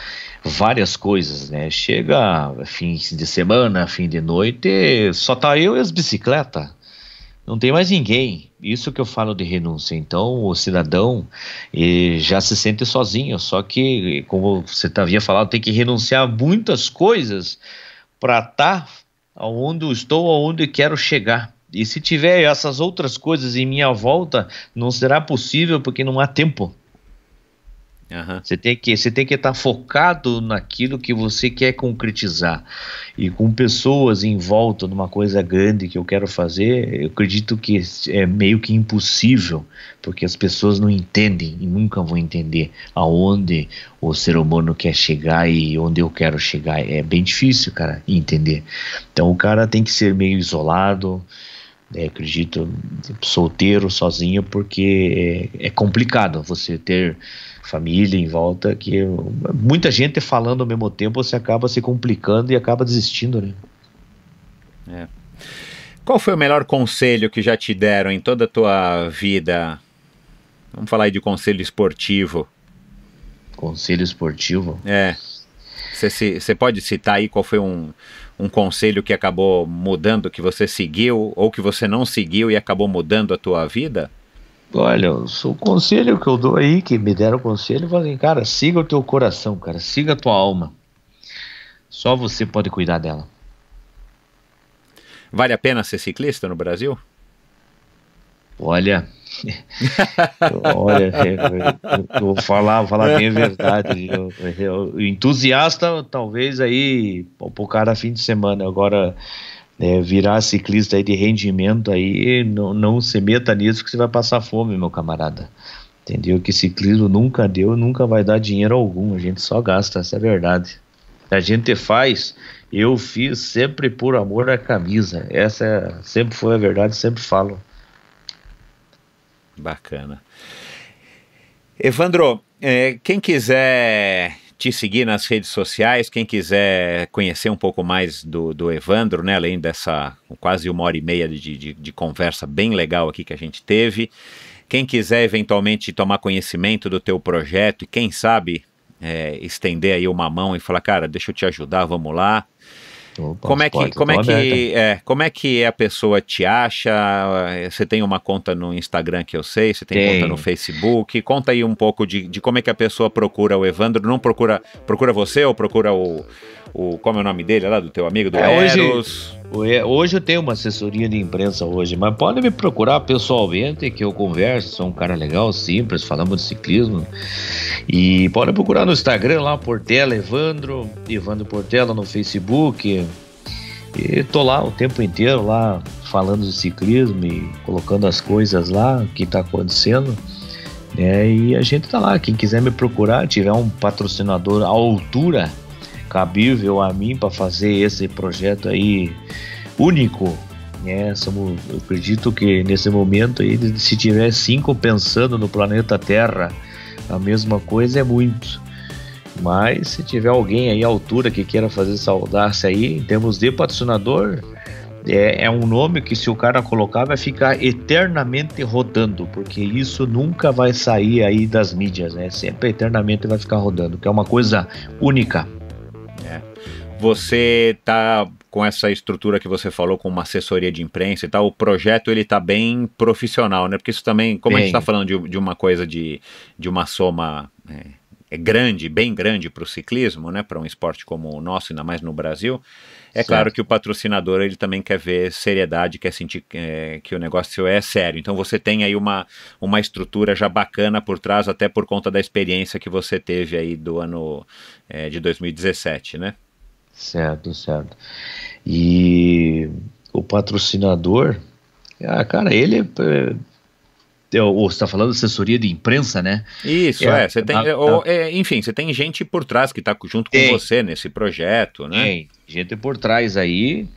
várias coisas, né? Chega fim de semana, fim de noite, só tá eu e as bicicletas. Não tem mais ninguém. Isso que eu falo de renúncia. Então, o cidadão já se sente sozinho. Só que, como você havia falado, tem que renunciar a muitas coisas para estar onde eu estou, aonde quero chegar. E se tiver essas outras coisas em minha volta, não será possível porque não há tempo. Você tem que estar focado naquilo que você quer concretizar. E com pessoas em volta de uma coisa grande que eu quero fazer, eu acredito que é meio que impossível, porque as pessoas não entendem e nunca vão entender aonde o ser humano quer chegar e onde eu quero chegar. É bem difícil, cara, entender. Então o cara tem que ser meio isolado. Acredito, solteiro, sozinho, porque é complicado você ter família em volta, que muita gente falando ao mesmo tempo, você acaba se complicando e acaba desistindo, né? Qual foi o melhor conselho que já te deram em toda a tua vida? Vamos falar aí de conselho esportivo. Conselho esportivo? Você pode citar aí qual foi um conselho que acabou mudando, que você seguiu, ou que você não seguiu e acabou mudando a tua vida? Olha, o conselho que eu dou aí, que me deram o conselho, eu falei, cara, siga o teu coração, cara, siga a tua alma. Só você pode cuidar dela. Vale a pena ser ciclista no Brasil? Olha, eu vou falar bem a verdade. Entusiasta, talvez aí, pro cara fim de semana. Agora, virar ciclista aí de rendimento aí, não se meta nisso que você vai passar fome, meu camarada. Entendeu? Que ciclismo nunca deu, nunca vai dar dinheiro algum. A gente só gasta, essa é a verdade. A gente faz, eu fiz sempre por amor à camisa. Essa sempre foi a verdade, sempre falo. Bacana. Evandro, quem quiser te seguir nas redes sociais, quem quiser conhecer um pouco mais do Evandro, né, além dessa quase 1h30 de conversa bem legal aqui que a gente teve, Quem quiser eventualmente tomar conhecimento do teu projeto e quem sabe estender aí uma mão e falar, cara, deixa eu te ajudar, vamos lá. Opa, como é que a pessoa te acha? Você tem uma conta no Instagram que eu sei, você tem conta no Facebook. Conta aí um pouco de como é que a pessoa procura o Evandro. Não procura você ou procura como é o nome dele lá, do teu amigo, do Eros? Hoje eu tenho uma assessoria de imprensa hoje, mas pode me procurar pessoalmente que eu converso, sou um cara legal, simples, falamos de ciclismo. E pode procurar no Instagram lá, Portela Evandro Portela no Facebook. E tô lá o tempo inteiro lá falando de ciclismo e colocando as coisas lá, o que tá acontecendo. E a gente tá lá, quem quiser me procurar, tiver um patrocinador à altura, cabível a mim para fazer esse projeto aí único, eu acredito que nesse momento aí, se tiver 5 pensando no planeta Terra, a mesma coisa é muito. Mas se tiver alguém aí à altura que queira fazer essa audácia aí, em termos de patrocinador, é um nome que se o cara colocar vai ficar eternamente rodando, porque isso nunca vai sair aí das mídias, sempre eternamente vai ficar rodando, que é uma coisa única. Você tá com essa estrutura que você falou, com uma assessoria de imprensa e tal, o projeto ele tá bem profissional, né? Porque isso também, como a gente tá falando de uma coisa de uma soma grande, bem grande para o ciclismo, né? Para um esporte como o nosso, ainda mais no Brasil, claro que o patrocinador ele também quer ver seriedade, quer sentir que o negócio é sério. Então você tem aí uma estrutura já bacana por trás, até por conta da experiência que você teve aí do ano de 2017, né? Certo. E o patrocinador, cara, ele você está falando de assessoria de imprensa, né? Isso, você tem, enfim, você tem gente por trás que está junto com você nesse projeto, né? Tem gente por trás aí,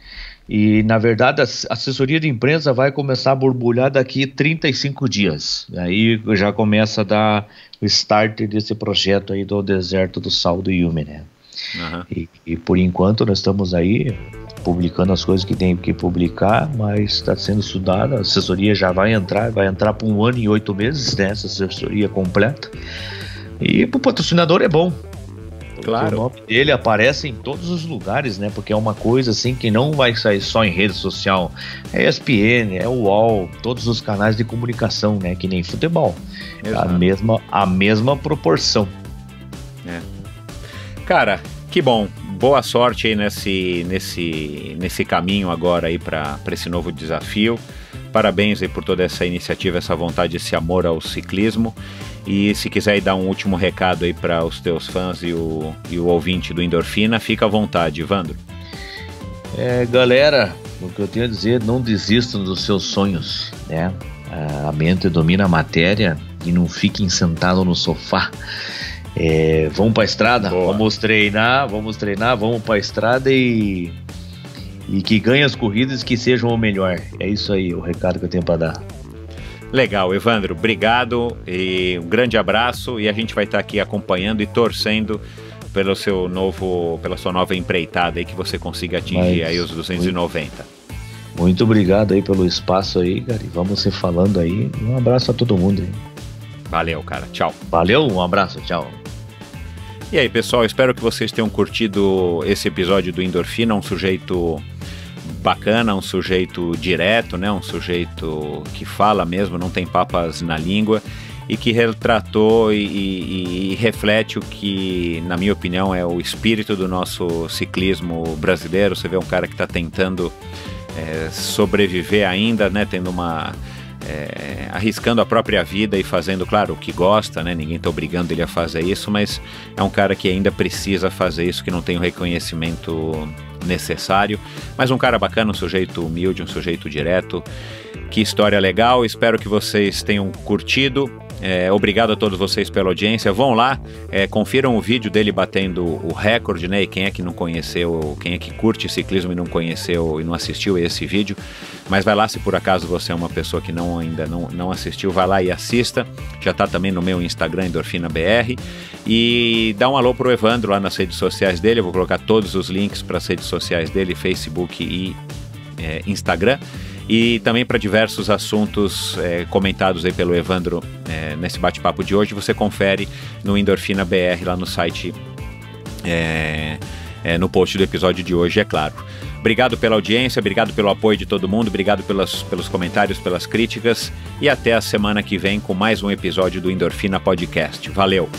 e na verdade a assessoria de imprensa vai começar a borbulhar daqui 35 dias, aí já começa a dar o start desse projeto aí do Deserto do Sal do Yumi, né? Uhum. E por enquanto nós estamos aí publicando as coisas que tem que publicar, mas está sendo estudada, a assessoria já vai entrar por 1 ano e 8 meses, né, essa assessoria completa. E pro patrocinador é bom, claro, o nome dele aparece em todos os lugares, né, porque é uma coisa assim que não vai sair só em rede social, é ESPN, é o UOL, todos os canais de comunicação, né, que nem futebol. A mesma proporção. Cara, que bom, boa sorte aí nesse caminho agora aí para esse novo desafio. Parabéns aí por toda essa iniciativa, essa vontade, esse amor ao ciclismo. E se quiser aí dar um último recado aí para os teus fãs e o ouvinte do Endorfina, fica à vontade, Evandro. Galera, o que eu tenho a dizer, não desistam dos seus sonhos, né? A mente domina a matéria e não fiquem sentados no sofá. Vamos pra estrada, vamos treinar, vamos pra estrada e que ganhe as corridas que sejam o melhor. É isso aí, o recado que eu tenho pra dar. Legal, Evandro, obrigado e um grande abraço, e a gente vai estar aqui acompanhando e torcendo pela sua nova empreitada aí, que você consiga atingir aí os 290. Muito obrigado aí pelo espaço aí, cara, e vamos se falando aí. Um abraço a todo mundo aí. Valeu, cara, tchau. Valeu, um abraço, tchau. E aí, pessoal, espero que vocês tenham curtido esse episódio do Endorfina, um sujeito bacana, um sujeito direto, né? Um sujeito que fala mesmo, não tem papas na língua, e que retratou e reflete o que, na minha opinião, é o espírito do nosso ciclismo brasileiro. Você vê um cara que está tentando sobreviver ainda, né? Tendo arriscando a própria vida e fazendo, claro, o que gosta, né? Ninguém está obrigando ele a fazer isso, mas é um cara que ainda precisa fazer isso, que não tem o reconhecimento necessário, mas um cara bacana, um sujeito humilde, um sujeito direto. Que história legal, espero que vocês tenham curtido. Obrigado a todos vocês pela audiência. Vão lá, confiram o vídeo dele batendo o recorde, né? E quem é que não conheceu, quem é que curte ciclismo e não conheceu e não assistiu esse vídeo, mas vai lá, se por acaso você é uma pessoa que ainda não assistiu, vai lá e assista. Já tá também no meu Instagram, EndorfinaBR, e dá um alô pro Evandro lá nas redes sociais dele. Eu vou colocar todos os links para as redes sociais dele, Facebook e Instagram. E também para diversos assuntos comentados aí pelo Evandro nesse bate-papo de hoje, você confere no Endorfina BR lá no site, no post do episódio de hoje, é claro. Obrigado pela audiência, obrigado pelo apoio de todo mundo, obrigado pelos comentários, pelas críticas e até a semana que vem com mais um episódio do Endorfina Podcast. Valeu!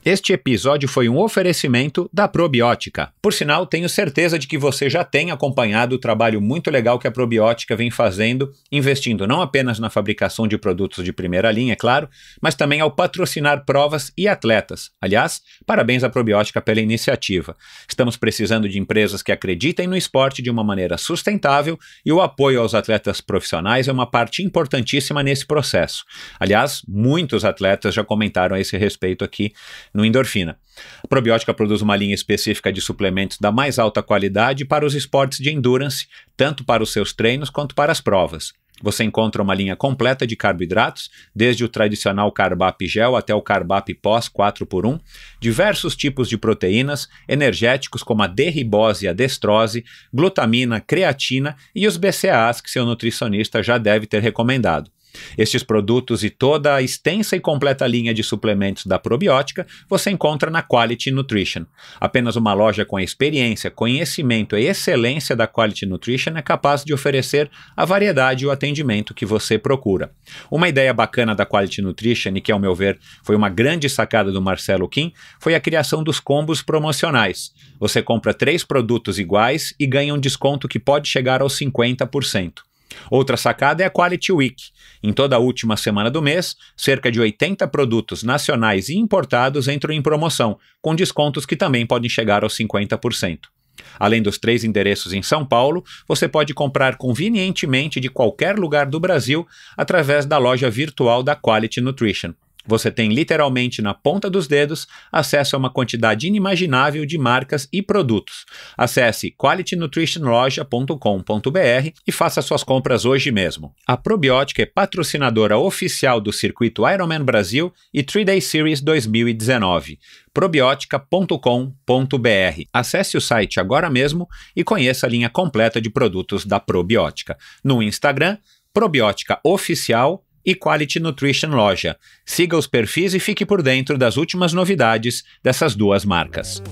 Este episódio foi um oferecimento da Probiótica. Por sinal, tenho certeza de que você já tem acompanhado o trabalho muito legal que a Probiótica vem fazendo, investindo não apenas na fabricação de produtos de primeira linha, é claro, mas também ao patrocinar provas e atletas. Aliás, parabéns à Probiótica pela iniciativa. Estamos precisando de empresas que acreditem no esporte de uma maneira sustentável e o apoio aos atletas profissionais é uma parte importantíssima nesse processo. Aliás, muitos atletas já comentaram a esse respeito aqui no Endorfina. A Probiótica produz uma linha específica de suplementos da mais alta qualidade para os esportes de endurance, tanto para os seus treinos quanto para as provas. Você encontra uma linha completa de carboidratos, desde o tradicional Carbap Gel até o Carbap Pós 4x1, diversos tipos de proteínas, energéticos como a D-ribose e a destrose, glutamina, creatina e os BCAAs que seu nutricionista já deve ter recomendado. Estes produtos e toda a extensa e completa linha de suplementos da Probiótica você encontra na Quality Nutrition. Apenas uma loja com a experiência, conhecimento e excelência da Quality Nutrition é capaz de oferecer a variedade e o atendimento que você procura. Uma ideia bacana da Quality Nutrition, e que ao meu ver foi uma grande sacada do Marcelo Kim, foi a criação dos combos promocionais. Você compra 3 produtos iguais e ganha um desconto que pode chegar aos 50%. Outra sacada é a Quality Week. Em toda a última semana do mês, cerca de 80 produtos nacionais e importados entram em promoção, com descontos que também podem chegar aos 50%. Além dos 3 endereços em São Paulo, você pode comprar convenientemente de qualquer lugar do Brasil através da loja virtual da Quality Nutrition. Você tem literalmente na ponta dos dedos acesso a uma quantidade inimaginável de marcas e produtos. Acesse qualitynutritionloja.com.br e faça suas compras hoje mesmo. A Probiótica é patrocinadora oficial do circuito Ironman Brasil e 3-Day Series 2019. probiotica.com.br. Acesse o site agora mesmo e conheça a linha completa de produtos da Probiótica. No Instagram, Probiótica Oficial e Quality Nutrition Loja. Siga os perfis e fique por dentro das últimas novidades dessas duas marcas.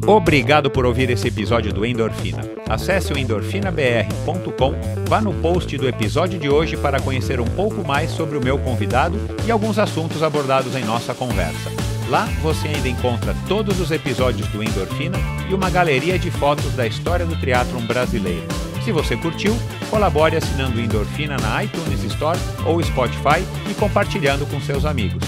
Obrigado por ouvir esse episódio do Endorfina. Acesse o endorfinabr.com, vá no post do episódio de hoje para conhecer um pouco mais sobre o meu convidado e alguns assuntos abordados em nossa conversa. Lá você ainda encontra todos os episódios do Endorfina e uma galeria de fotos da história do triatlon brasileiro. Se você curtiu, colabore assinando o Endorfina na iTunes Store ou Spotify e compartilhando com seus amigos.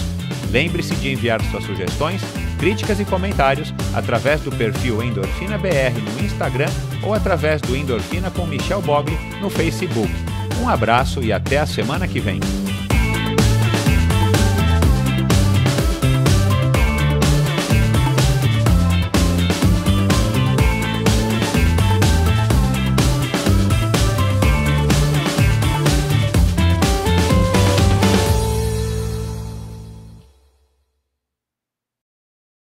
Lembre-se de enviar suas sugestões, críticas e comentários através do perfil Endorfina BR no Instagram ou através do Endorfina com Michel Bogli no Facebook. Um abraço e até a semana que vem.